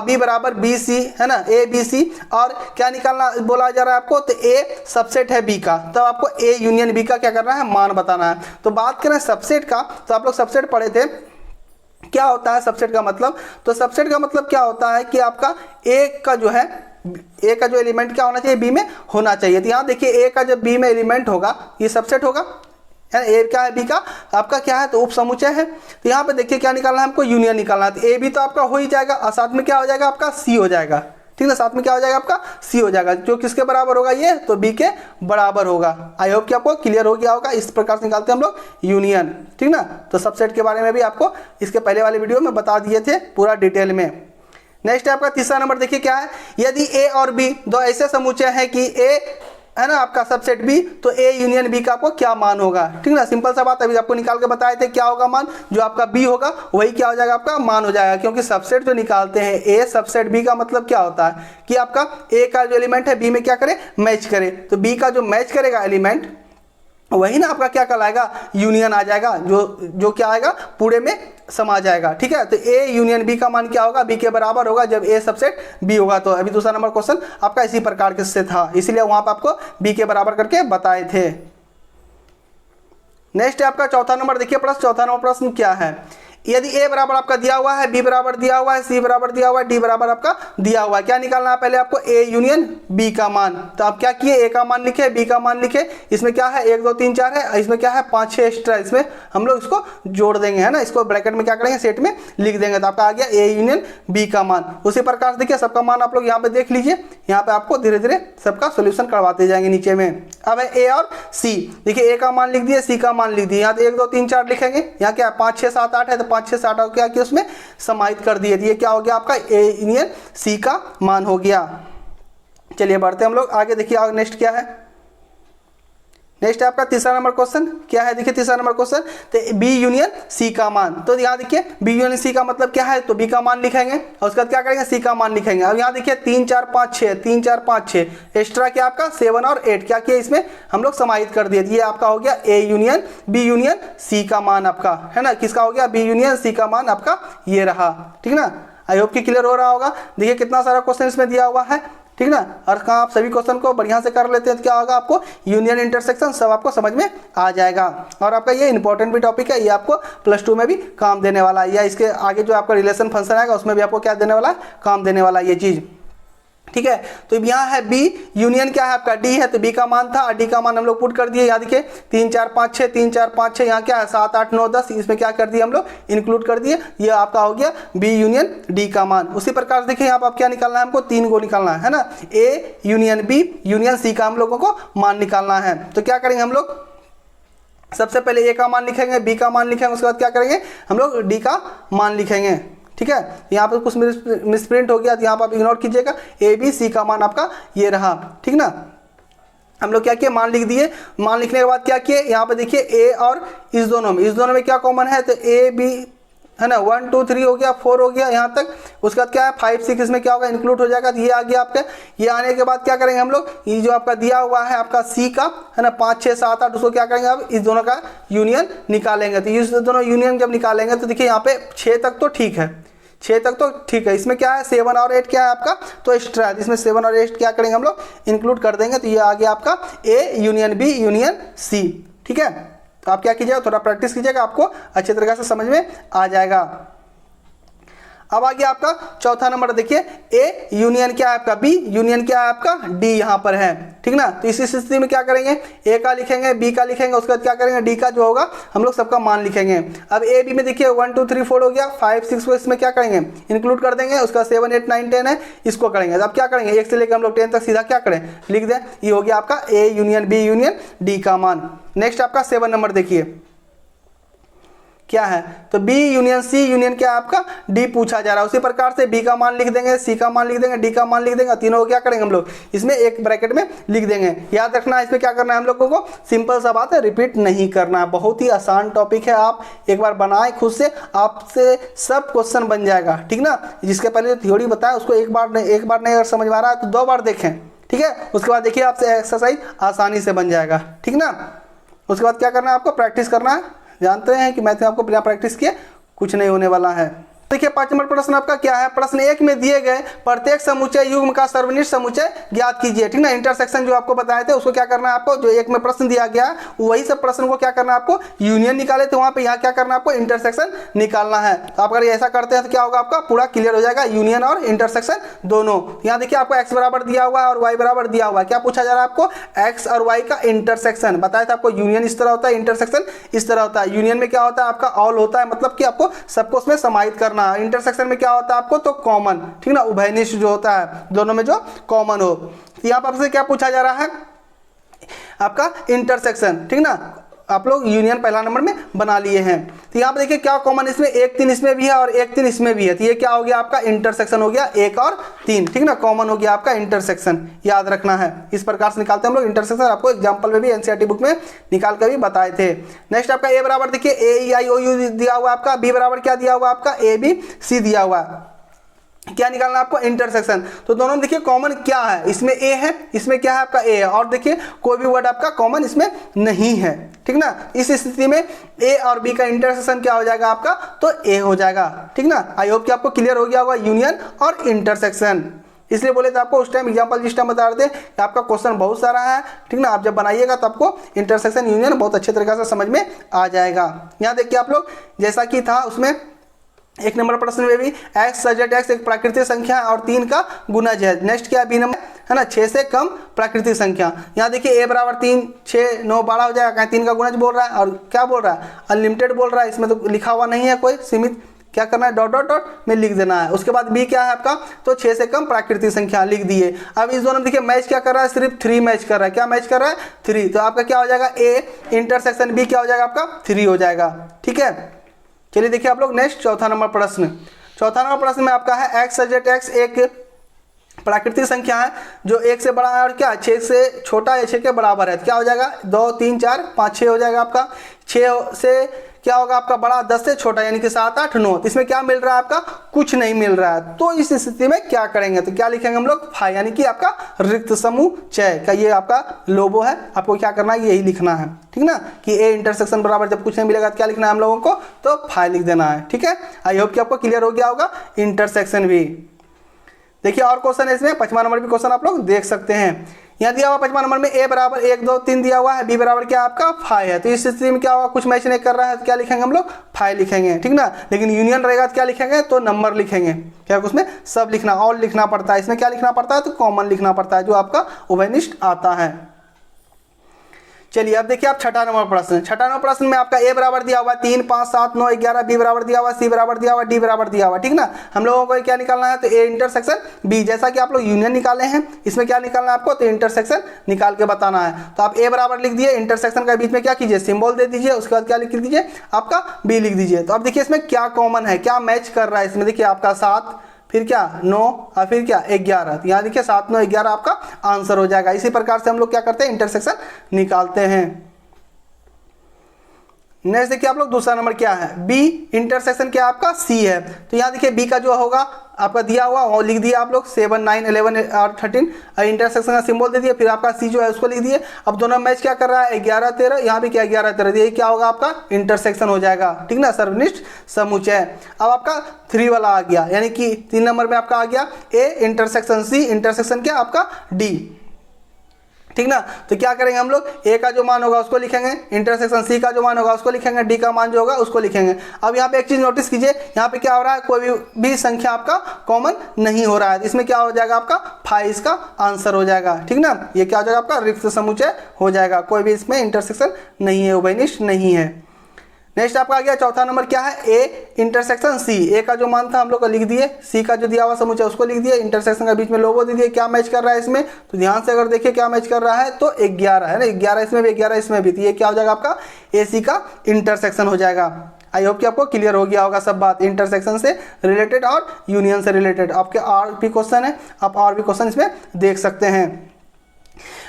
B बराबर BC है ना, ABC, और क्या निकालना बोला जा रहा है आपको, तो A सबसेट है B का, तो आपको A यूनियन B का क्या करना है, मान बताना है। तो बात करें सबसेट का, तो आप लोग सबसेट पढ़े थे, क्या होता है सबसेट का मतलब, तो सबसेट का मतलब क्या होता है कि आपका A का जो है, A का जो एलिमेंट क्या होना चाहिए, B में होना चाहिए। तो यहाँ देखिए A का जब B में एलिमेंट होगा ये सबसेट होगा, है A क्या है B का आपका क्या है, तो उप समुच्चय है। तो यहाँ पे देखिए क्या निकालना है हमको, यूनियन निकालना है। तो A भी तो आपका हो ही जाएगा और साथ में क्या हो जाएगा आपका C हो जाएगा, ठीक है। साथ में क्या हो जाएगा आपका C हो जाएगा, जो किसके बराबर होगा, ये तो B के बराबर होगा। आई होप कि आपको क्लियर हो गया होगा। इस प्रकार से निकालते हैं हम लोग यूनियन, ठीक ना। तो सबसेट के बारे में भी आपको इसके पहले वाले वीडियो में बता दिए थे पूरा डिटेल में। नेक्स्ट है आपका तीसरा नंबर देखिए क्या है, यदि A और B दो ऐसे समुच्चय हैं कि A है ना आपका सबसेट बी, तो ए यूनियन बी का आपको क्या मान होगा, ठीक ना। सिंपल सा बात, अभी आपको निकाल के बताए थे क्या होगा मान, जो आपका बी होगा वही क्या हो जाएगा आपका मान हो जाएगा, क्योंकि सबसेट जो निकालते हैं ए सबसेट बी का मतलब क्या होता है कि आपका ए का जो एलिमेंट है बी में क्या करे, मैच करे, तो बी का जो मैच करेगा एलिमेंट वही ना आपका क्या कहलाएगा, यूनियन आ जाएगा, जो क्या आएगा पूरे में समा जाएगा, ठीक है। तो ए यूनियन बी का मान क्या होगा, बी के बराबर होगा जब ए सबसेट बी होगा। तो अभी दूसरा नंबर क्वेश्चन आपका इसी प्रकार से था, इसीलिए वहां पर आपको बी के बराबर करके बताए थे। नेक्स्ट है आपका चौथा नंबर, देखिए प्रश्न, चौथा नंबर प्रश्न क्या है, यदि ए बराबर आपका दिया हुआ है, बी बराबर दिया हुआ है, सी बराबर दिया हुआ है, डी बराबर आपका दिया हुआ है, क्या निकालना है पहले आपको, ए यूनियन बी का मान। तो आप क्या किए, ए का मान लिखे, बी का मान लिखे, इसमें क्या है 1 2 3 4 है, इसमें क्या है 5 6 एक्स्ट्रा, इसमें हम लोग इसको जोड़ देंगे, है ना, इसको ब्रैकेट में क्या करेंगे सेट में लिख देंगे, तो आपका आ गया ए यूनियन बी का मान। उसी प्रकार से देखिए सबका मान आप लोग यहाँ पे देख लीजिए, यहाँ पे आपको धीरे धीरे सबका सोल्यूशन करवाते जाएंगे नीचे में। अब है ए और सी, देखिए ए का मान लिख दिए, सी का मान लिख दिए, यहाँ तो 1 2 3 4 लिखेंगे, यहाँ क्या 5 6 7 8 है, तो 5 6 7 क्या कि उसमें समाहित कर दिए, ये क्या हो गया आपका ए यूनियन सी का मान हो गया। चलिए बढ़ते हम लोग आगे, देखिए नेक्स्ट क्या है, नेक्स्ट है आपका तीसरा नंबर क्वेश्चन क्या है, देखिए तीसरा नंबर क्वेश्चन, तो बी यूनियन सी का मान। तो यहाँ देखिए बी यूनियन सी का मतलब क्या है, तो बी का मान लिखेंगे और उसके बाद क्या करेंगे सी का मान लिखेंगे। अब यहाँ देखिए 3 4 5 6 3 4 5 6 एक्स्ट्रा क्या आपका 7 और 8 क्या किया इसमें हम लोग समाहित कर दिए, ये आपका हो गया A union B union C का मान आपका, है ना, किसका हो गया बी यूनियन सी का मान आपका ये रहा, ठीक ना। आई होप कि क्लियर हो रहा होगा। देखिए कितना सारा क्वेश्चन इसमें दिया हुआ है, ठीक ना, और कहाँ आप सभी क्वेश्चन को बढ़िया से कर लेते हैं तो क्या होगा आपको यूनियन इंटरसेक्शन सब आपको समझ में आ जाएगा। और आपका ये इंपॉर्टेंट भी टॉपिक है, ये आपको +2 में भी काम देने वाला है, या इसके आगे जो आपका रिलेशन फंक्शन आएगा उसमें भी आपको क्या देने वाला है, काम देने वाला है ये चीज़, ठीक है। तो यहाँ है बी यूनियन क्या है आपका डी है, तो बी का मान था, डी का मान हम लोग पुट कर दिए, यहाँ देखिए 3 4 5 6 3 4 5 6, यहाँ क्या है 7 8 9 10, इसमें क्या कर दिए हम लोग इंक्लूड कर दिए, ये आपका हो गया बी यूनियन डी का मान। उसी प्रकार से देखिए यहाँ पर आप क्या निकालना है, हमको 3 को निकालना है ना, A union B union C का हम लोगों को मान निकालना है। तो क्या करेंगे हम लोग, सबसे पहले ए का मान लिखेंगे, बी का मान लिखेंगे, उसके बाद क्या करेंगे हम लोग डी का मान लिखेंगे, ठीक है। यहाँ पर कुछ मिसप्रिंट हो गया तो यहाँ पर आप इग्नोर कीजिएगा, ए बी सी का मान आपका ये रहा, ठीक ना। हम लोग क्या किए मान लिख दिए, मान लिखने के बाद क्या किए, यहाँ पे देखिए ए और इस दोनों में क्या कॉमन है, तो ए बी है ना, 1 2 3 हो गया, 4 हो गया यहाँ तक, उसके बाद क्या है 5 6 इसमें क्या होगा इंक्लूड हो जाएगा, तो ये आ गया आपका। ये आने के बाद क्या करेंगे हम लोग, ये जो आपका दिया हुआ है आपका सी का है ना 5 6 7 8, उसको क्या करेंगे अब इस दोनों का यूनियन निकालेंगे। तो इस दोनों यूनियन जब निकालेंगे तो देखिए यहाँ पे 6 तक तो ठीक है, 6 तक तो ठीक है, इसमें क्या है 7 और 8 क्या है आपका तो एक्स्ट्रा है, इसमें 7 और 8 क्या करेंगे हम लोग इंक्लूड कर देंगे, तो ये आ गया आपका A union B union C, ठीक है। तो आप क्या कीजिएगा थोड़ा प्रैक्टिस कीजिएगा, आपको अच्छे तरीके से समझ में आ जाएगा। अब आ गया आपका चौथा नंबर, देखिए ए यूनियन क्या है आपका बी यूनियन क्या है आपका डी यहाँ पर है, ठीक ना। तो इसी स्थिति में क्या करेंगे ए का लिखेंगे, बी का लिखेंगे, उसके बाद क्या करेंगे डी का जो होगा हम लोग सबका मान लिखेंगे। अब ए बी में देखिए 1 2 3 4 हो गया, 5 6 को इसमें क्या करेंगे इंक्लूड कर देंगे, उसका 7 8 9 10 है इसको करेंगे। अब क्या करेंगे 1 से लेकर हम लोग 10 तक सीधा क्या करें लिख दें, ये हो गया आपका A union B union D का मान। नेक्स्ट आपका 7 नंबर देखिए क्या है, तो बी यूनियन सी यूनियन क्या है आपका डी पूछा जा रहा है। उसी प्रकार से बी का मान लिख देंगे, सी का मान लिख देंगे, डी का मान लिख देंगे, तीनों को क्या करेंगे हम लोग इसमें एक ब्रैकेट में लिख देंगे। याद रखना इसमें क्या करना है हम लोगों को, सिंपल सा बात है रिपीट नहीं करना है, बहुत ही आसान टॉपिक है, आप एक बार बनाए खुद से आपसे सब क्वेश्चन बन जाएगा, ठीक ना। जिसके पहले जो थ्योरी बताया उसको एक बार नहीं अगर समझ में आ रहा है तो 2 बार देखें, ठीक है। उसके बाद देखिए आपसे एक्सरसाइज आसानी से बन जाएगा, ठीक ना। उसके बाद क्या करना है आपको प्रैक्टिस करना है, जानते हैं कि मैथ में आपको बिना प्रैक्टिस किए कुछ नहीं होने वाला है। देखिए 5 नंबर प्रश्न आपका क्या है, प्रश्न 1 में दिए गए प्रत्येक समुच्चय युग्म का सर्वनिष्ठ समुच्चय ज्ञात कीजिए, ठीक ना। इंटरसेक्शन जो आपको बताए थे उसको क्या करना है आपको, जो 1 में प्रश्न दिया गया है वही सब प्रश्न को क्या करना है आपको यूनियन निकाले थे वहां पे, यहाँ क्या करना है आपको इंटरसेक्शन निकालना है। तो आप अगर ऐसा करते हैं तो क्या होगा आपका पूरा क्लियर हो जाएगा यूनियन और इंटरसेक्शन दोनों। यहाँ देखिए आपको x बराबर दिया हुआ है और y बराबर दिया हुआ है, क्या पूछा जा रहा है आपको x और y का इंटरसेक्शन। बताया था आपको यूनियन इस तरह होता है, इंटरसेक्शन इस तरह होता है। यूनियन में क्या होता है आपका ऑल होता है, मतलब कि आपको सबको उसमें समाहित करना है। इंटरसेक्शन क्या होता है आपको तो कॉमन, ठीक ना, उभयनिष्ठ जो होता है दोनों में जो कॉमन हो। यहाँ पर आपसे क्या पूछा जा रहा है आपका इंटरसेक्शन, ठीक ना। आप लोग यूनियन पहला नंबर में बना लिए हैं। तो यहाँ पे देखिए क्या कॉमन इसमें 1 3 इसमें भी है और 1 3 इसमें भी है, तो ये क्या हो गया आपका इंटरसेक्शन हो गया 1 और 3, ठीक ना, कॉमन हो गया आपका इंटरसेक्शन, याद रखना है। इस प्रकार से निकालते हैं हम लोग इंटरसेक्शन, आपको एग्जाम्पल में भी एनसीईआरटी बुक में निकाल कर भी बताए थे। नेक्स्ट आपका ए बराबर देखिए AEIOU दिया हुआ आपका, बी बराबर क्या दिया हुआ आपका ABC दिया हुआ, क्या निकालना आपको इंटरसेक्शन। तो दोनों में देखिए कॉमन क्या है, इसमें ए है, इसमें क्या है आपका ए है, और देखिए कोई भी वर्ड आपका कॉमन इसमें नहीं है, ठीक ना। इस स्थिति में ए और बी का इंटरसेक्शन क्या हो जाएगा आपका, तो ए हो जाएगा, ठीक ना। आई होप कि आपको क्लियर हो गया होगा यूनियन और इंटरसेक्शन। इसलिए बोले तो आपको उस टाइम एग्जांपल जिस टाइम बता रहे थे कि आपका क्वेश्चन बहुत सारा है, ठीक ना। आप जब बनाइएगा तो आपको इंटरसेक्शन यूनियन बहुत अच्छे तरीके से समझ में आ जाएगा। यहाँ देखिए आप लोग जैसा कि था उसमें 1 नंबर प्रश्न में भी x सजेट x एक प्राकृतिक संख्या और 3 का गुणज है। नेक्स्ट क्या है बी नंबर है ना, 6 से कम प्राकृतिक संख्या। यहाँ देखिए a बराबर 3 6 9 12 हो जाएगा, कहीं 3 का गुणज बोल रहा है और क्या बोल रहा है अनलिमिटेड बोल रहा है, इसमें तो लिखा हुआ नहीं है कोई सीमित, क्या करना है डॉट डॉट डॉट में लिख देना है। उसके बाद बी क्या है आपका, तो 6 से कम प्राकृतिक संख्या लिख दिए। अब इस दोनों में देखिए मैच क्या कर रहा है, सिर्फ 3 मैच कर रहा है, क्या मैच कर रहा है 3, तो आपका क्या हो जाएगा ए इंटरसेक्शन बी क्या हो जाएगा आपका 3 हो जाएगा, ठीक है। चलिए देखिए आप लोग नेक्स्ट चौथा नंबर प्रश्न। चौथा नंबर प्रश्न में आपका है x सजेट x एक प्राकृतिक संख्या है जो 1 से बड़ा है और क्या 6 से छोटा या 6 के बराबर है, तो क्या हो जाएगा 2 3 4 5 6 हो जाएगा आपका। 6 से क्या होगा आपका बड़ा, 10 से छोटा यानी कि 7 8 9, तो इसमें क्या मिल रहा है आपका, कुछ नहीं मिल रहा है। तो इस स्थिति में क्या करेंगे, तो क्या लिखेंगे हम लोग फाई, यानी कि आपका रिक्त समुच्चय का ये आपका लोबो है, आपको क्या करना है यही लिखना है, ठीक ना, कि ए इंटरसेक्शन बराबर जब कुछ नहीं मिलेगा तो क्या लिखना है हम लोगों को, तो फाई लिख देना है, ठीक है। आई होप कि आपको क्लियर हो गया होगा इंटरसेक्शन भी। देखिए और क्वेश्चन है इसमें, 5वां नंबर भी क्वेश्चन आप लोग देख सकते हैं। यहाँ दिया हुआ 5वां नंबर में a बराबर 1 2 3 दिया हुआ है, b बराबर क्या आपका 5 है, तो इस स्थिति में क्या होगा कुछ मैच नहीं कर रहा है तो क्या लिखेंगे हम लोग 5 लिखेंगे, ठीक ना। लेकिन यूनियन रहेगा तो क्या लिखेंगे, तो नंबर लिखेंगे, क्या उसमें सब लिखना ऑल लिखना पड़ता है, इसमें क्या लिखना पड़ता है, तो कॉमन लिखना पड़ता है जो आपका उभयनिष्ठ आता है। चलिए अब देखिए आप छठा नंबर प्रश्न। छठा नंबर प्रश्न में आपका a बराबर दिया हुआ 3 5 7 9 11, b बराबर दिया हुआ, c बराबर दिया हुआ, d बराबर दिया हुआ, ठीक ना। हम लोगों को क्या निकालना है, तो a इंटरसेक्शन b, जैसा कि आप लोग यूनियन निकाले हैं इसमें क्या निकालना है आपको, तो इंटरसेक्शन निकाल के बताना है। तो आप a बराबर लिख दिए, इंटरसेक्शन का बीच में क्या कीजिए सिंबल दे दीजिए, उसके बाद क्या लिख दीजिए आपका b लिख दीजिए। तो अब देखिए इसमें क्या कॉमन है, क्या मैच कर रहा है, इसमें देखिए आपका 7 फिर क्या 9 और फिर क्या 11, तो यहाँ देखिए 7 9 11 आपका आंसर हो जाएगा। इसी प्रकार से हम लोग क्या करते हैं इंटरसेक्शन निकालते हैं। नेक्स्ट देखिए आप लोग दूसरा नंबर क्या है, बी इंटरसेक्शन क्या आपका सी है, तो यहाँ देखिए बी का जो होगा आपका दिया हुआ वो लिख दिया आप लोग 7 9 11 और 13 और इंटरसेक्शन का सिंबल दे दिए, फिर आपका सी जो है उसको लिख दिए। अब दोनों मैच क्या कर रहा है 11 13, यहाँ भी क्या 11 13, ये क्या होगा आपका इंटरसेक्शन हो जाएगा, ठीक ना, सर्वनिष्ठ समुच्चय। अब आपका 3 वाला आ गया, यानी कि 3 नंबर में आपका आ गया ए इंटरसेक्शन सी, इंटरसेक्शन क्या आपका डी, ठीक ना। तो क्या करेंगे हम लोग, ए का जो मान होगा उसको लिखेंगे, इंटरसेक्शन सी का जो मान होगा उसको लिखेंगे, डी का मान जो होगा उसको लिखेंगे। अब यहाँ पे एक चीज नोटिस कीजिए, यहाँ पे क्या हो रहा है कोई भी संख्या आपका कॉमन नहीं हो रहा है, इसमें क्या हो जाएगा आपका 5 इसका आंसर हो जाएगा, ठीक ना। ये क्या हो जाएगा आपका रिक्त समुच्चय हो जाएगा, कोई भी इसमें इंटरसेक्शन नहीं है, उभयनिष्ठ नहीं है। नेक्स्ट आपका आ गया चौथा नंबर क्या है, ए इंटरसेक्शन सी, ए का जो मान था हम लोग को लिख दिए, सी का जो दिया हुआ समुच्चय उसको लिख दिए, इंटरसेक्शन का बीच में लोगो दे दिए। क्या मैच कर रहा है इसमें, तो ध्यान से अगर देखिए क्या मैच कर रहा है, तो 11 है ना, 11 इसमें भी 11 इसमें भी, तो ये क्या हो जाएगा आपका ए सी का इंटरसेक्शन हो जाएगा। आई होप कि आपको क्लियर हो गया होगा सब बात इंटरसेक्शन से रिलेटेड और यूनियन से रिलेटेड। आपके और भी क्वेश्चन है, आप और भी क्वेश्चन इसमें देख सकते हैं।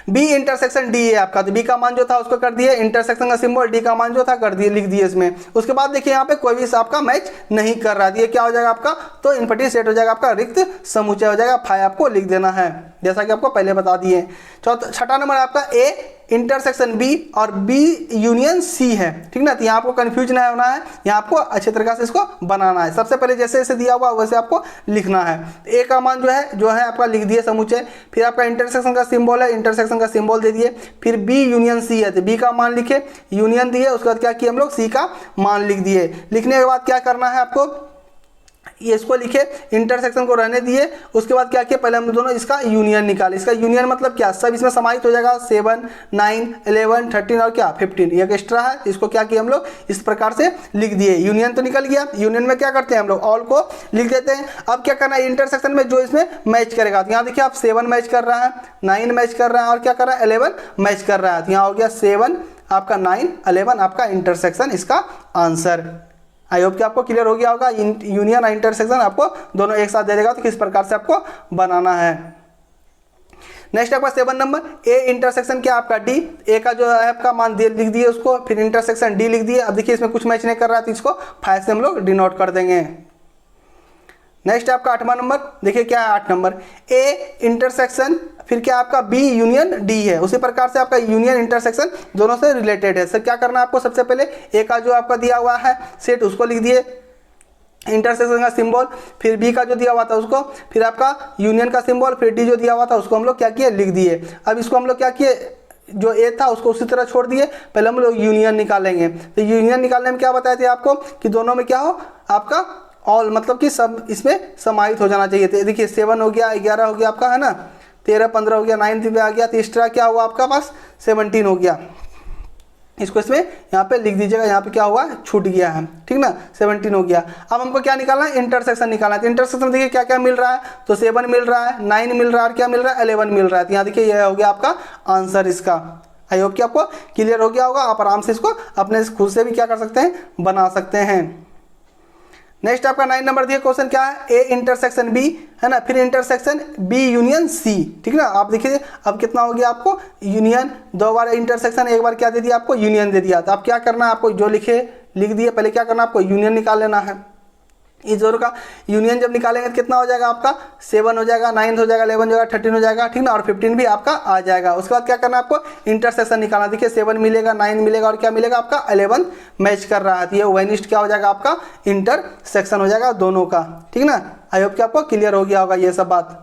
बी इंटरसेक्शन डी है आपका, तो बी का मान जो था उसको कर दिए, इंटरसेक्शन का सिंबल, डी का मान जो था कर दिए, लिख दिए इसमें। उसके बाद देखिए यहाँ पे कोई भी आपका मैच नहीं कर रहा है, ये क्या हो जाएगा आपका, तो इनफिनिटी सेट हो जाएगा आपका रिक्त समुच्चय हो जाएगा, फाई आपको लिख देना है जैसा कि आपको पहले बता दिए। छठा नंबर आपका ए इंटरसेक्शन बी और बी यूनियन सी है, ठीक ना। तो यहाँ आपको कंफ्यूज नहीं होना है, यहाँ आपको अच्छे तरीके से इसको बनाना है। सबसे पहले जैसे जैसे दिया हुआ वैसे आपको लिखना है। ए का मान जो है आपका लिख दिए समुच्चय, फिर आपका इंटरसेक्शन का सिंबल है, इंटरसेक्शन का सिंबल दे दिए, फिर बी यूनियन सी है तो बी का मान लिखे, यूनियन दिए, उसके बाद क्या किया हम लोग सी का मान लिख दिए। लिखने के बाद क्या करना है आपको, ये इसको लिखे, इंटरसेक्शन को रहने दिए, उसके बाद क्या किया पहले हम दोनों इसका यूनियन निकाले। इसका यूनियन मतलब क्या, सब इसमें समाहित हो जाएगा, 7 9 11 13 और क्या 15, ये एक्स्ट्रा है, इसको क्या किया हम लोग इस प्रकार से लिख दिए। यूनियन तो निकल गया, यूनियन में क्या करते हैं हम लोग ऑल को लिख देते हैं। अब क्या करना है, इंटरसेक्शन में जो इसमें मैच करेगा, तो यहाँ देखिए आप 7 मैच कर रहा है, 9 मैच कर रहा है और क्या कर रहा है 11 मैच कर रहा है, तो यहाँ हो गया 7 आपका 9, 11 आपका इंटरसेक्शन इसका आंसर। आई होप कि आपको क्लियर हो गया होगा। यूनियन और इंटरसेक्शन आपको दोनों एक साथ दे देगा तो किस प्रकार से आपको बनाना है। नेक्स्ट आपका 7 नंबर, ए इंटरसेक्शन क्या आपका डी, ए का जो है आपका मान लिख दिए उसको, फिर इंटरसेक्शन डी लिख दिए। अब देखिए इसमें कुछ मैच नहीं कर रहा है तो इसको 5 से हम लोग डिनोट कर देंगे। नेक्स्ट आपका 8वां नंबर, देखिए क्या है 8 नंबर, ए इंटरसेक्शन फिर क्या आपका बी यूनियन डी है। उसी प्रकार से आपका यूनियन इंटरसेक्शन दोनों से रिलेटेड है। सर क्या करना है आपको, सबसे पहले ए का जो आपका दिया हुआ है सेट उसको लिख दिए, इंटरसेक्शन का सिंबल, फिर बी का जो दिया हुआ था उसको, फिर आपका यूनियन का सिंबल, फिर डी जो दिया हुआ था उसको हम लोग क्या किए, लिख दिए। अब इसको हम लोग क्या किए, जो ए था उसको उसी तरह छोड़ दिए, पहले हम लोग यूनियन निकालेंगे। तो यूनियन निकालने में क्या बताए थे आपको कि दोनों में क्या हो आपका ऑल, मतलब कि सब इसमें समाहित हो जाना चाहिए। तो देखिए 7 हो गया, 11 हो गया आपका है ना, 13, 15 हो गया, 9 भी आ गया, तो एक्स्ट्रा क्या हुआ आपका पास 17 हो गया। इसको इसमें यहाँ पे लिख दीजिएगा, यहाँ पे क्या हुआ छूट गया है, ठीक ना, 17 हो गया। अब हमको क्या निकालना है, इंटरसेक्शन निकालना है। तो इंटरसेक्शन देखिए क्या क्या मिल रहा है, तो 7 मिल रहा है, 9 मिल रहा है, और क्या मिल रहा है 11 मिल रहा है। तो यहाँ देखिए यह हो गया आपका आंसर इसका। आई होप कि आपको क्लियर हो गया होगा। आप आराम से इसको अपने खुद से भी क्या कर सकते हैं, बना सकते हैं। नेक्स्ट आपका 9 नंबर दिए क्वेश्चन क्या है, ए इंटरसेक्शन बी है ना, फिर इंटरसेक्शन बी यूनियन सी, ठीक ना। आप देखिए अब कितना हो गया आपको, यूनियन 2 बार इंटरसेक्शन, 1 बार क्या दे दिया आपको, यूनियन दे दिया। तो आप क्या करना है, आपको जो लिखे लिख दिए, पहले क्या करना है आपको यूनियन निकाल लेना है। इस दोनों का यूनियन जब निकालेंगे तो कितना हो जाएगा आपका 7 हो जाएगा, 9 हो जाएगा, 11 हो जाएगा, 13 हो जाएगा, ठीक ना, और 15 भी आपका आ जाएगा। उसके बाद क्या करना है आपको, इंटरसेक्शन निकालना। देखिए 7 मिलेगा, 9 मिलेगा, और क्या मिलेगा आपका 11 मैच कर रहा है। तो ये वेनिस्ट क्या हो जाएगा आपका इंटरसेक्शन हो जाएगा दोनों का, ठीक ना। आई होप कि आपको क्लियर हो गया होगा ये सब बात।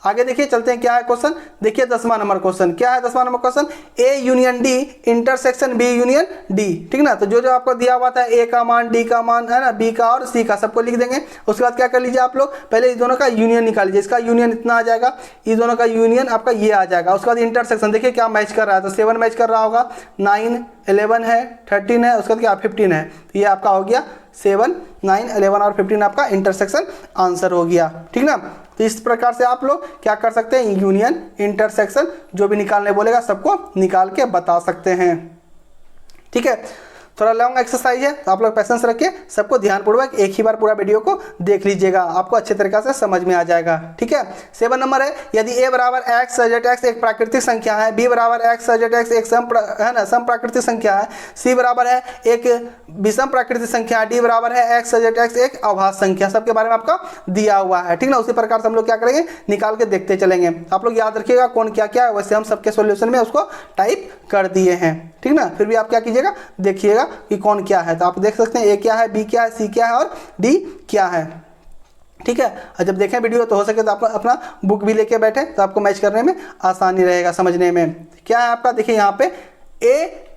आगे देखिए चलते हैं क्या है क्वेश्चन, देखिए 10वां नंबर क्वेश्चन क्या है। 10वां number question, A union D intersection B union D, ठीक ना। तो जो जो आपको दिया हुआ था ए का मान, डी का मान है ना, बी का और सी का, सबको लिख देंगे। उसके बाद क्या कर लीजिए आप लोग, पहले इस दोनों का यूनियन निकाल लीजिए। इसका यूनियन इतना आ जाएगा, इस दोनों का यूनियन आपका ये आ जाएगा। उसके बाद इंटरसेक्शन देखिए क्या मैच कर रहा है, तो 7 मैच कर रहा होगा, 9, 11 है, 13 है, उसके बाद क्या 15 है। तो ये आपका हो गया 7, 9, 11 और 15 आपका इंटरसेक्शन आंसर हो गया, ठीक ना। तो इस प्रकार से आप लोग क्या कर सकते हैं, यूनियन इंटरसेक्शन जो भी निकालने बोलेगा सबको निकाल के बता सकते हैं, ठीक है। थोड़ा लॉन्ग एक्सरसाइज है तो आप लोग पैसेंस रखिए, सबको ध्यानपूर्वक एक ही बार पूरा वीडियो को देख लीजिएगा, आपको अच्छे तरीके से समझ में आ जाएगा, ठीक है। 7 नंबर है, यदि a बराबर x सजेट x एक प्राकृतिक संख्या है, b बराबर x सजेट x एक सम प्राकृतिक संख्या है, c बराबर है एक विषम प्राकृतिक संख्या है, d बराबर है x सजेट x एक अभाज्य संख्या, सबके बारे में आपका दिया हुआ है, ठीक ना। उसी प्रकार से हम लोग क्या करेंगे, निकाल के देखते चलेंगे। आप लोग याद रखिएगा कौन क्या क्या है, वैसे हम सबके सॉल्यूशन में उसको टाइप कर दिए हैं, ठीक ना। फिर भी आप क्या कीजिएगा, देखिएगा कि कौन क्या है। तो आप देख सकते हैं ए क्या है, बी क्या है, सी क्या है और डी क्या है, ठीक है। और जब देखें वीडियो तो हो सके तो आप अपना बुक भी लेके बैठे तो आपको मैच करने में आसानी रहेगा, समझने में। क्या है आपका, देखिए यहाँ पे ए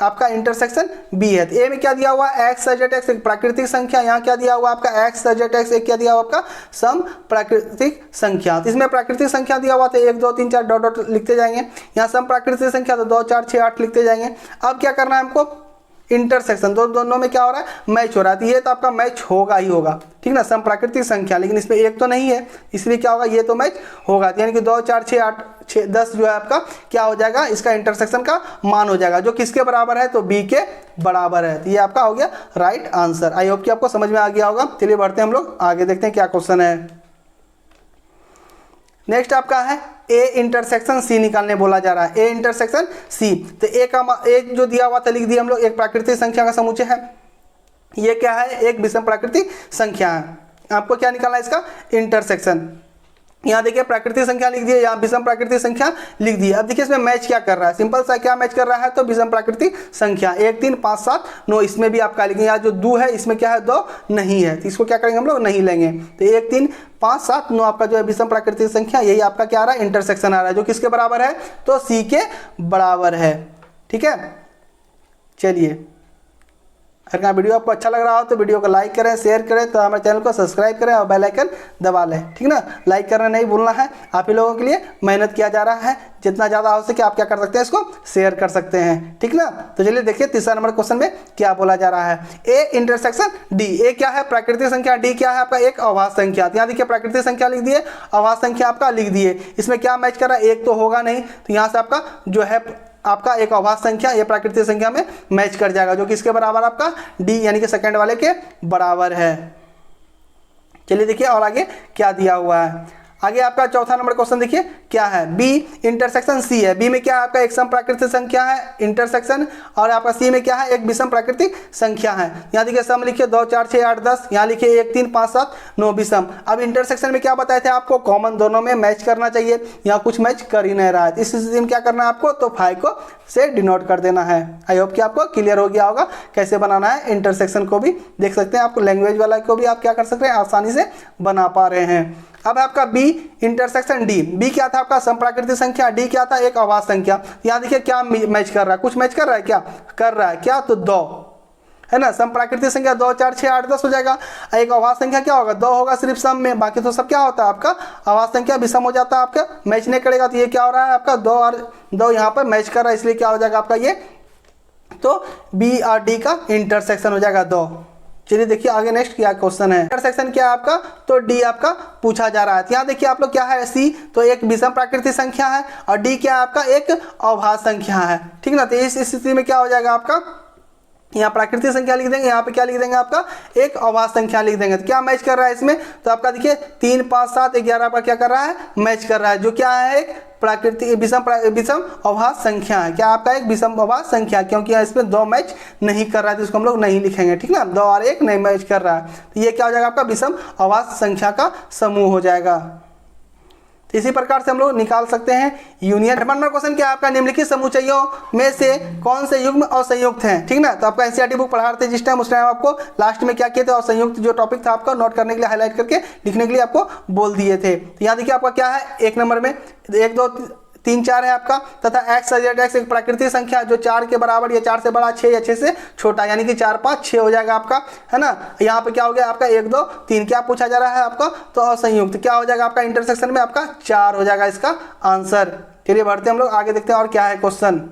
आपका इंटरसेक्शन बी है, तो ए में क्या दिया हुआ है एक्स सजेट एक्स एक प्राकृतिक संख्या, यहाँ क्या दिया हुआ आपका एक्स सजेट एक्स एक क्या दिया हुआ आपका सम प्राकृतिक संख्या। तो इसमें प्राकृतिक संख्या दिया हुआ था 1 2 3 4 डॉट डॉट लिखते जाएंगे, यहाँ सम प्राकृतिक संख्या तो 2 4 6 8 लिखते जाएंगे। अब क्या करना है हमको, इंटरसेक्शन दोनों में क्या हो रहा है, मैच हो रहा है। तो ये तो आपका मैच होगा ही होगा, ठीक ना, सम प्राकृतिक संख्या, लेकिन इसमें एक तो नहीं है, इसलिए क्या होगा, ये तो मैच होगा। यानी कि 2 4 6 8 6 10 जो है आपका क्या हो जाएगा, इसका इंटरसेक्शन का मान हो जाएगा, जो किसके बराबर है, तो बी के बराबर है। तो ये आपका हो गया राइट आंसर। आई होप कि आपको समझ में आ गया होगा। चलिए बढ़ते हैं हम लोग आगे, देखते हैं क्या क्वेश्चन है। नेक्स्ट आपका है ए इंटरसेक्शन सी निकालने बोला जा रहा है, ए इंटरसेक्शन सी। तो ए का ए जो दिया हुआ था लिख दिया हम लोग, एक प्राकृतिक संख्या का समुच्चय है, ये क्या है, एक विषम प्राकृतिक संख्या है। आपको क्या निकालना है, इसका इंटरसेक्शन। यहाँ देखिए प्राकृतिक संख्या लिख दिए, यहाँ विषम प्राकृतिक संख्या लिख दी। अब देखिए इसमें मैच क्या कर रहा है, सिंपल सा क्या मैच कर रहा है, तो विषम प्राकृतिक संख्या 1 3 5 7 9, इसमें भी आपका लिखेंगे। यहाँ जो 2 है इसमें क्या है, 2 नहीं है, तो इसको क्या करेंगे हम लोग, नहीं लेंगे। तो 1 3 5 7 9 आपका जो है विषम प्राकृतिक संख्या, यही आपका क्या आ रहा है, इंटरसेक्शन आ रहा है, जो किसके बराबर है, तो सी के बराबर है, ठीक है। चलिए, अगर वीडियो आपको अच्छा लग रहा हो तो वीडियो को लाइक करें, शेयर करें, तो हमारे चैनल को सब्सक्राइब करें और बेल आइकन दबा लें, ठीक ना। लाइक करना नहीं भूलना है, आप ही लोगों के लिए मेहनत किया जा रहा है, जितना ज़्यादा हो सके आप क्या कर सकते हैं, इसको शेयर कर सकते हैं, ठीक ना। तो चलिए देखिए तीसरा नंबर क्वेश्चन में क्या बोला जा रहा है, ए इंटरसेक्शन डी। ए क्या है, प्राकृतिक संख्या, डी क्या है आपका एक अभाज्य संख्या। यहाँ देखिए प्राकृतिक संख्या लिख दिए, अभाज्य संख्या आपका लिख दिए। इसमें क्या मैच कर रहा है, एक तो होगा नहीं, तो यहाँ से आपका जो है आपका एक अभाज्य संख्या ये प्राकृतिक संख्या में मैच कर जाएगा, जो कि इसके बराबर आपका डी यानी कि सेकंड वाले के बराबर है। चलिए देखिए और आगे क्या दिया हुआ है। आगे आपका चौथा नंबर क्वेश्चन देखिए क्या है, बी इंटरसेक्शन सी है। बी में क्या है आपका एक सम प्राकृतिक संख्या है इंटरसेक्शन, और आपका सी में क्या है एक विषम प्राकृतिक संख्या है। यहाँ देखिए सम लिखिए 2 4 6 8 10, यहाँ लिखिए 1 3 5 7 9 विषम। अब इंटरसेक्शन में क्या बताए थे आपको, कॉमन दोनों में मैच करना चाहिए, यहाँ कुछ मैच कर ही नहीं रहा है। इस स्थिति में क्या करना है आपको, तो 5 को से डिनोट कर देना है। आई होप कि आपको क्लियर हो गया होगा कैसे बनाना है। इंटरसेक्शन को भी देख सकते हैं, आपको लैंग्वेज वाला को भी आप क्या कर सकते हैं आसानी से बना पा रहे हैं। अब आपका बी इंटरसेक्शन डी, बी क्या था आपका समप्राकृतिक संख्या, डी क्या था एक अभाज्य संख्या। यहाँ देखिए क्या मैच कर रहा है, कुछ मैच कर रहा है, क्या कर रहा है क्या, तो 2 है ना। समप्राकृतिक संख्या 2 4 6 8 10 हो जाएगा। एक अभाज्य संख्या क्या होगा, 2 होगा सिर्फ सम में, बाकी तो सब क्या होता है आपका अभाज्य संख्या विषम हो जाता है, आपका मैच नहीं करेगा। तो ये क्या हो रहा है आपका 2 और 2 यहाँ पर मैच कर रहा है, इसलिए क्या हो जाएगा आपका ये, तो बी और डी का इंटरसेक्शन हो जाएगा 2। चलिए देखिए आगे नेक्स्ट क्या क्वेश्चन है, इंटरसेक्शन क्या है आपका, तो डी आपका पूछा जा रहा है। यहाँ देखिए आप लोग क्या है, सी तो एक विषम प्राकृतिक संख्या है और डी क्या है आपका एक अभाज्य संख्या है, ठीक ना। तो इस स्थिति में क्या हो जाएगा आपका, यहाँ प्राकृतिक संख्या लिख देंगे, यहाँ पे क्या लिख देंगे आपका एक अभाज्य संख्या लिख देंगे। तो क्या मैच कर रहा है इसमें, तो आपका देखिए 3 5 7 11 आपका क्या कर रहा है मैच कर रहा है, जो क्या है एक प्राकृतिक विषम अभाज्य संख्या है। क्या आपका एक विषम अभाज्य संख्या, क्योंकि इसमें 2 मैच नहीं कर रहा है तो इसको हम लोग नहीं लिखेंगे, ठीक ना। 2 और 1 नहीं मैच कर रहा है, तो ये क्या हो जाएगा आपका विषम अभाज्य संख्या का समूह हो जाएगा। इसी प्रकार से हम लोग निकाल सकते हैं यूनियन। नंबर क्वेश्चन क्या है आपका, निम्नलिखित समुच्चयों में से कौन से युग्म और संयुक्त हैं, ठीक ना। तो आपका एनसीईआरटी बुक पढ़ा रहे थे जिस टाइम, उस टाइम आपको लास्ट में क्या किए थे, और संयुक्त जो टॉपिक था आपका नोट करने के लिए हाईलाइट करके लिखने के लिए आपको बोल दिए थे। तो यहाँ देखिए आपका क्या है, एक नंबर में 1 2 3 4 है आपका, तथा x x एक प्राकृतिक संख्या जो 4 के बराबर या 4 से बड़ा 6 या 6 से छोटा, यानी कि 4 5 6 हो जाएगा आपका, है ना। यहाँ पे क्या हो गया आपका 1 2 3 क्या पूछा जा रहा है आपका, तो असंयुक्त क्या हो जाएगा आपका इंटरसेक्शन में आपका 4 हो जाएगा इसका आंसर। चलिए बढ़ते हम लोग आगे देखते हैं और क्या है क्वेश्चन।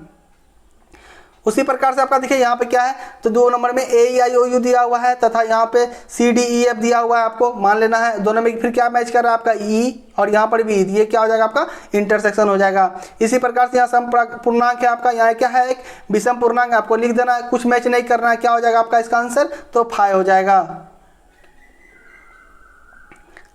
उसी प्रकार से आपका देखिए यहाँ पे क्या है, तो 2 नंबर में ए आई ओ यू दिया हुआ है तथा यहाँ पे सी डी ई एफ दिया हुआ है, आपको मान लेना है। दोनों में फिर क्या मैच कर रहा है आपका ई, और यहाँ पर भी ये क्या हो जाएगा आपका इंटरसेक्शन हो जाएगा। इसी प्रकार से यहाँ सम पूर्णांक है आपका, यहाँ क्या है एक विषम पूर्णांक, आपको लिख देना है, कुछ मैच नहीं करना है, क्या हो जाएगा आपका इसका आंसर, तो 5 हो जाएगा।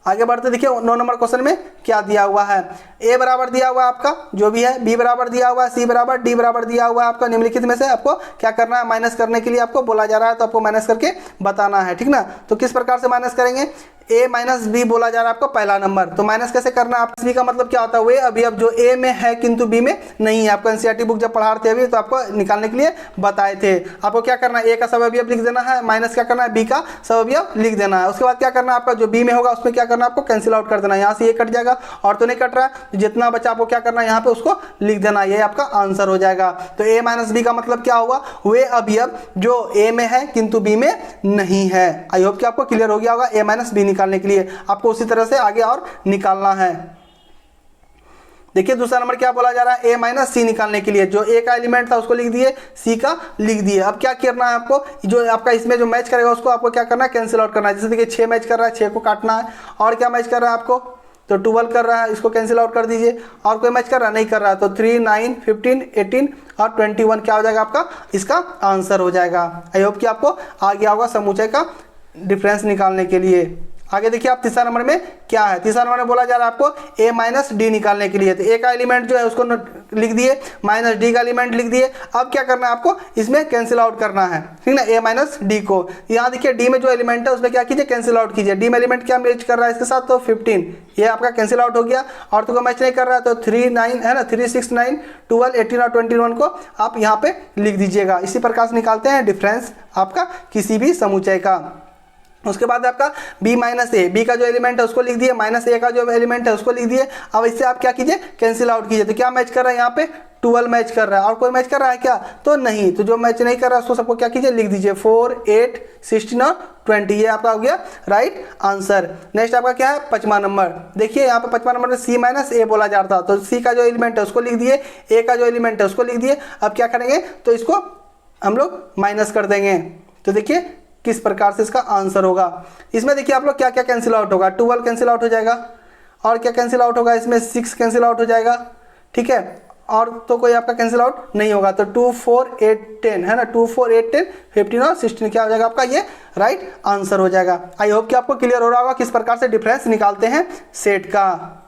आगे बढ़ते देखिए 9 नंबर क्वेश्चन में क्या दिया हुआ है, ए बराबर दिया हुआ है आपका जो भी है, बी बराबर दिया हुआ है, सी बराबर, डी बराबर दिया हुआ है आपका। निम्नलिखित में से आपको क्या करना है, माइनस करने के लिए आपको बोला जा रहा है, तो आपको माइनस करके बताना है, ठीक ना। तो किस प्रकार से माइनस करेंगे, ए माइनस बी बोला जा रहा है आपको पहला नंबर, तो माइनस कैसे करना है, आप बी का मतलब क्या होता है, वे अभी अब जो ए में है किंतु बी में नहीं है। आपको एनसीईआरटी बुक जब पढ़ा रहे थे अभी, तो आपको निकालने के लिए बताए थे। आपको क्या करना है, ए का सबअवयव लिख देना है, माइनस क्या करना है, बी का सबअवयव लिख देना है। उसके बाद क्या करना है, आपका जो बी में होगा उसमें क्या करना है, आपको कैंसिल आउट कर देना है। यहाँ से ये कट जाएगा और तो नहीं कट रहा है, जितना बचा आपको क्या करना है यहाँ पे उसको लिख देना, ये आपका आंसर हो जाएगा। तो ए माइनस बी का मतलब क्या हुआ, वे अवयव जो ए में है किंतु बी में नहीं है। आई होप कि आपको क्लियर हो गया होगा ए माइनस बी निकालने के लिए आपको उसी तरह से आगे और निकालना है। देखिए दूसरा नंबर क्या बोला जा रहा है, ए माइनस सी निकालने के लिए जो ए का एलिमेंट था उसको लिख दिए, सी का लिख दिए। अब क्या करना है आपको, जो आपका इसमें जो मैच करेगा उसको आपको क्या करना है, कैंसिल आउट करना है। जैसे देखिए 6 मैच कर रहा है, 6 को काटना है, और क्या मैच कर रहा है आपको, तो 12 कर रहा है, इसको कैंसिल आउट कर दीजिए। और कोई मैच कर रहा है, नहीं कर रहा है, तो 3 9 15 18 और 21 क्या हो जाएगा आपका इसका आंसर हो जाएगा। आई होप कि आपको आ गया होगा समुच्चय का डिफरेंस निकालने के लिए। आगे देखिए आप तीसरा नंबर में क्या है, तीसरा नंबर में बोला जा रहा है आपको ए माइनस डी निकालने के लिए। तो ए का एलिमेंट जो है उसको लिख दिए, माइनस डी का एलिमेंट लिख दिए। अब क्या करना है आपको, इसमें कैंसिल आउट करना है, ठीक ना, ए माइनस डी को। यहाँ देखिए डी में जो एलिमेंट है उसमें क्या कीजिए, कैंसिल आउट कीजिए। डी में एलिमेंट क्या मैच कर रहा है इसके साथ, तो 15, ये आपका कैंसिल आउट हो गया। और तो मैच नहीं कर रहा है, तो 3 9 है ना, 3 6 9 12 18 और 21 को आप यहाँ पे लिख दीजिएगा। इसी प्रकार से निकालते हैं डिफरेंस आपका किसी भी समुच्चय का। उसके बाद आपका b माइनस ए, बी का जो एलिमेंट है उसको लिख दिए, माइनस ए का जो एलिमेंट है उसको लिख दिए। अब इससे आप क्या कीजिए, कैंसिल आउट कीजिए। तो क्या मैच कर रहा है यहाँ पे, 12 मैच कर रहा है, और कोई मैच कर रहा है क्या, तो नहीं। तो जो मैच नहीं कर रहा है उसको सबको क्या कीजिए, लिख दीजिए 4 8 16 और 20, ये आपका हो गया राइट आंसर। नेक्स्ट आपका क्या है, 5वां नंबर। देखिए यहाँ पे 5वां नंबर में सी माइनस ए बोला जा रहा था, तो सी का जो एलिमेंट है उसको लिख दिए, ए का जो एलिमेंट है उसको लिख दिए। अब क्या करेंगे, तो इसको हम लोग माइनस कर देंगे। तो देखिए किस प्रकार से इसका आंसर होगा। इसमें देखिए आप लोग क्या क्या कैंसिल आउट होगा, 12 कैंसिल आउट हो जाएगा, और क्या कैंसिल आउट होगा इसमें, 6 कैंसिल आउट हो जाएगा, ठीक है। और तो कोई आपका कैंसिल आउट नहीं होगा। तो 2 4 8 10 है ना, 2 4 8 10 15 और 16 क्या हो जाएगा आपका, ये राइट आंसर हो जाएगा। आई होप कि आपको क्लियर हो रहा होगा किस प्रकार से डिफरेंस निकालते हैं सेट का।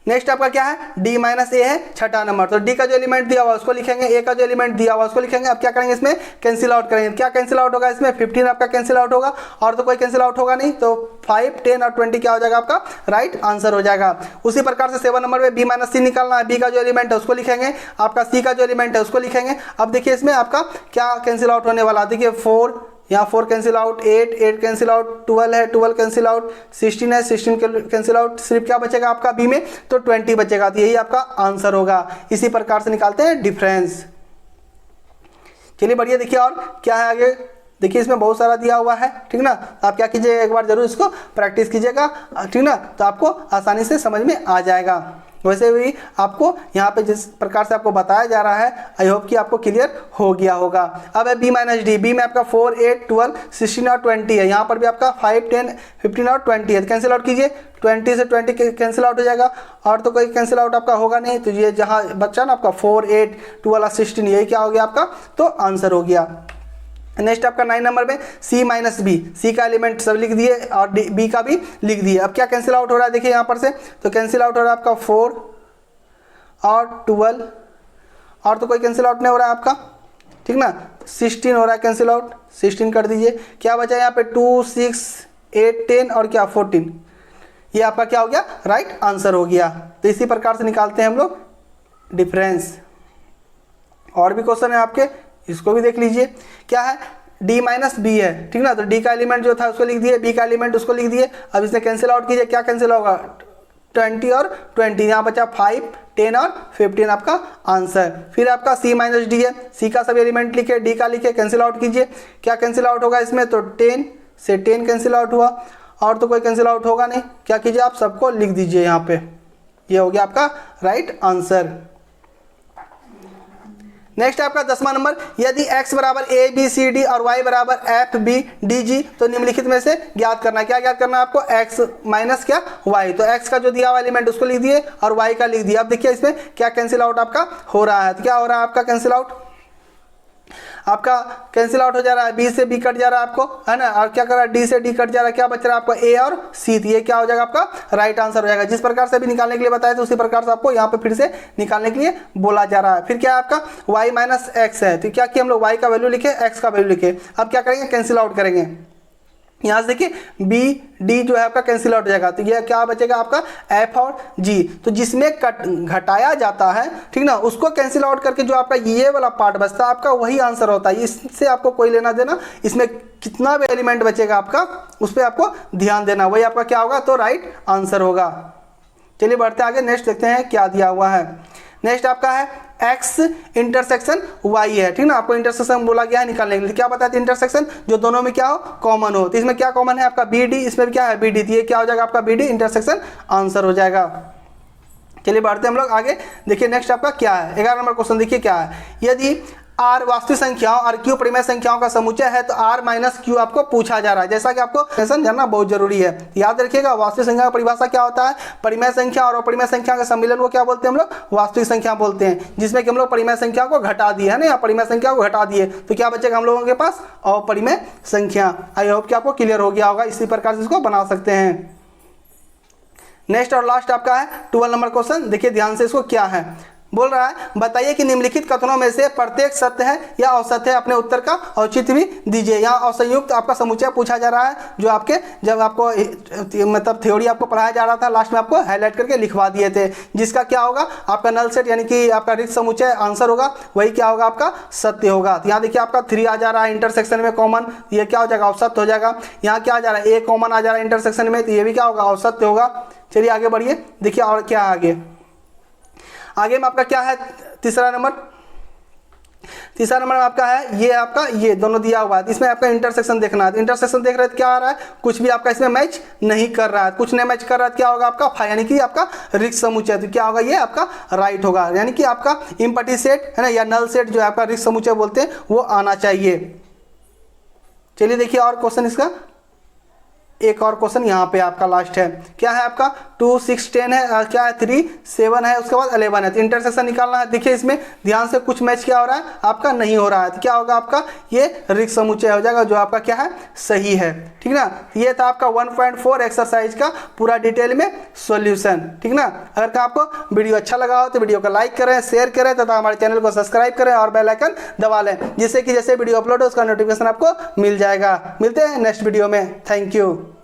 नेक्स्ट आपका क्या है, d माइनस ए है छठा नंबर। तो d का जो एलिमेंट दिया हुआ उसको लिखेंगे, a का जो एलिमेंट दिया हुआ उसको लिखेंगे। अब क्या करेंगे, इसमें कैंसिल आउट करेंगे। क्या कैंसिल आउट होगा इसमें, 15 आपका कैंसिल आउट होगा और तो कोई कैंसिल आउट होगा नहीं। तो 5 10 और 20 क्या हो जाएगा आपका, राइट आंसर हो जाएगा। उसी प्रकार से 7 नंबर में b माइनस सी निकालना है। b का जो एलिमेंट है उसको लिखेंगे, आपका c का जो एलिमेंट है उसको लिखेंगे। अब देखिए इसमें आपका क्या कैंसिल आउट होने वाला, देखिए 4 यहाँ 4 कैंसिल आउट, 8 कैंसिल आउट, 12 है 12 कैंसिल आउट, 16 है 16 कैंसिल आउट, सिर्फ क्या बचेगा आपका बी में, तो 20 बचेगा। तो यही आपका आंसर होगा। इसी प्रकार से निकालते हैं डिफरेंस। चलिए बढ़िया, देखिए और क्या है आगे। देखिए इसमें बहुत सारा दिया हुआ है, ठीक ना। आप क्या कीजिए, एक बार जरूर इसको प्रैक्टिस कीजिएगा, ठीक ना, तो आपको आसानी से समझ में आ जाएगा। वैसे भी आपको यहाँ पे जिस प्रकार से आपको बताया जा रहा है, आई होप कि आपको क्लियर हो गया होगा। अब है b माइनस डी, बी में आपका 4 8 12 16 और 20 है। यहाँ पर भी आपका 5 10 15 और 20 है। कैंसिल आउट कीजिए, 20 से 20 कैंसिल आउट हो जाएगा और तो कोई कैंसिल आउट आपका होगा नहीं। तो ये जहाँ बच्चा ना आपका 4 8 12 और 16, यही क्या हो गया आपका, तो आंसर हो गया। नेक्स्ट आपका 9 नंबर में c माइनस बी, सी का एलिमेंट सब लिख दिए और b का भी लिख दिए। अब क्या कैंसिल आउट हो रहा है, देखिए यहाँ पर से, तो कैंसिल आउट हो रहा है आपका 4 और 12 और तो कोई कैंसिल आउट नहीं हो रहा है आपका, ठीक ना। 16 हो रहा है कैंसिल आउट, 16 कर दीजिए। क्या बचा यहाँ पे 2 6 8 10 और क्या 14, ये आपका क्या हो गया, राइट आंसर हो गया। तो इसी प्रकार से निकालते हैं हम लोग डिफरेंस। और भी क्वेश्चन है आपके, इसको भी देख लीजिए। क्या है, d माइनस बी है, ठीक ना। तो d का एलिमेंट जो था उसको लिख दिए, b का एलिमेंट उसको लिख दिए। अब इसने कैंसिल आउट कीजिए, क्या कैंसिल होगा, 20 और 20, यहाँ बचा 5 10 और 15 आपका आंसर। फिर आपका c माइनस डी है, c का सब एलिमेंट लिखे, d का लिखे, कैंसिल आउट कीजिए। क्या कैंसिल आउट होगा इसमें, तो 10 से 10 कैंसिल आउट हुआ और तो कोई कैंसिल आउट होगा नहीं। क्या कीजिए, आप सबको लिख दीजिए यहाँ पे, ये हो गया आपका राइट आंसर। नेक्स्ट आपका 10वां नंबर, यदि x बराबर a b c d और y बराबर f b d g तो निम्नलिखित में से ज्ञात करना है। क्या ज्ञात करना है आपको, x माइनस क्या y। तो x का जो दिया हुआ एलिमेंट उसको लिख दिए और y का लिख दिया। अब देखिए इसमें क्या कैंसिल आउट आपका हो रहा है। तो क्या हो रहा है आपका कैंसिल आउट, आपका कैंसिल आउट हो जा रहा है, b से b कट जा रहा है आपको, है ना। और क्या कर रहा है, d से d कट जा रहा है, क्या बच रहा है आपको a और c। तो ये क्या हो जाएगा आपका राइट आंसर हो जाएगा। जिस प्रकार से अभी निकालने के लिए बताया तो उसी प्रकार से आपको यहाँ पे फिर से निकालने के लिए बोला जा रहा है। फिर क्या है आपका y माइनस एक्स है, तो क्या किया हम लोग, y का वैल्यू लिखे, x का वैल्यू लिखे। अब क्या करेंगे, कैंसिल आउट करेंगे। यहाँ से देखिए b d जो है आपका कैंसिल आउट हो जाएगा। तो ये क्या बचेगा आपका f और g। तो जिसमें घटाया जाता है, ठीक ना, उसको कैंसिल आउट करके जो आपका ये वाला पार्ट बचता है आपका, वही आंसर होता है। इससे आपको कोई लेना देना, इसमें कितना भी एलिमेंट बचेगा आपका उस पर आपको ध्यान देना, वही आपका क्या होगा, तो राइट आंसर होगा। चलिए बढ़ते आगे, नेक्स्ट देखते हैं क्या दिया हुआ है। नेक्स्ट आपका है x इंटरसेक्शन y है, ठीक ना। आपको इंटरसेक्शन बोला गया है निकालने के लिए। क्या बताया, इंटरसेक्शन जो दोनों में क्या हो, कॉमन हो। तो इसमें क्या कॉमन है आपका BD, इसमें भी क्या है BD। तो ये क्या हो जाएगा आपका BD इंटरसेक्शन आंसर हो जाएगा। चलिए बढ़ते हैं हम लोग आगे। देखिए नेक्स्ट आपका क्या है, 11 नंबर क्वेश्चन। देखिए क्या है, यदि r वास्तविक संख्याओं और q परिमेय संख्याओं का समुच्चय है तो r माइनस q आपको पूछा जा रहा है। जैसा कि आपको क्वेश्चन जानना बहुत जरूरी है, याद रखिएगा। वास्तविक संख्या का परिभाषा क्या होता है, परिमेय संख्या और अपरिमेय संख्या का सम्मिलन को क्या बोलते हैं हम लोग, वास्तविक संख्या बोलते हैं। जिसमें कि हम लोग परिमेय संख्या को घटा दिए है ना, या परिमेय संख्या को घटा दिए तो क्या बचेगा हम लोगों के पास, अपरिमेय संख्या। आई होप कि आपको क्लियर हो गया होगा। इसी प्रकार से इसको बना सकते हैं। नेक्स्ट और लास्ट आपका है 12 नंबर क्वेश्चन। देखिए ध्यान से, इसको क्या है बोल रहा है, बताइए कि निम्नलिखित कथनों में से प्रत्येक सत्य है या असत्य है, अपने उत्तर का औचित्य भी दीजिए। यहाँ असंयुक्त आपका समुच्चय पूछा जा रहा है, जो आपके जब आपको मतलब थ्योरी आपको पढ़ाया जा रहा था, लास्ट में आपको हाईलाइट करके लिखवा दिए थे। जिसका क्या होगा आपका नल सेट, यानी कि आपका रिक्त समुच्चय आंसर होगा, वही क्या होगा आपका सत्य होगा। तो यहाँ देखिए आपका 3 आ जा रहा है इंटरसेक्शन में कॉमन, ये क्या हो जाएगा, औसत्य हो जाएगा। यहाँ क्या आ जा रहा है, a कॉमन आ जा रहा है इंटरसेक्शन में, तो ये भी क्या होगा, औसत्य होगा। चलिए आगे बढ़िए, देखिए और क्या आगे में आपका क्या है, तीसरा नंबर में आपका है ये आपका ये दोनों दिया हुआ है। इसमें आपका इंटरसेक्शन देखना है। इंटरसेक्शन देख रहे हैं क्या आ रहा है, कुछ भी आपका इसमें मैच नहीं कर रहा है, कुछ नहीं मैच कर रहा है। क्या होगा आपका यानी कि आपका रिक्त समुच्चय। तो क्या होगा, ये आपका राइट होगा, यानी कि आपका इम्पटी सेट है ना, या नल सेट जो है आपका रिक्त समुच्चय बोलते हैं, वो आना चाहिए। चलिए देखिए और क्वेश्चन, इसका एक और क्वेश्चन यहाँ पे आपका लास्ट है। क्या है आपका, 2 6 10 है, क्या है 3 7 है, उसके बाद 11 है। तो इंटरसेक्शन निकालना है। देखिए इसमें ध्यान से कुछ मैच क्या हो रहा है आपका नहीं हो रहा है, तो क्या होगा आपका ये रिक्त समुच्चय हो जाएगा, जो आपका क्या है सही है। ठीक ना, ये था आपका 1.4 एक्सरसाइज का पूरा डिटेल में सॉल्यूशन। ठीक ना, अगर आपको वीडियो अच्छा लगा हो तो वीडियो को लाइक करें, शेयर करें तथा हमारे चैनल को सब्सक्राइब करें और बेल आइकन दबा लें, जिससे कि जैसे वीडियो अपलोड हो उसका नोटिफिकेशन आपको मिल जाएगा। मिलते हैं नेक्स्ट वीडियो में। Thank you.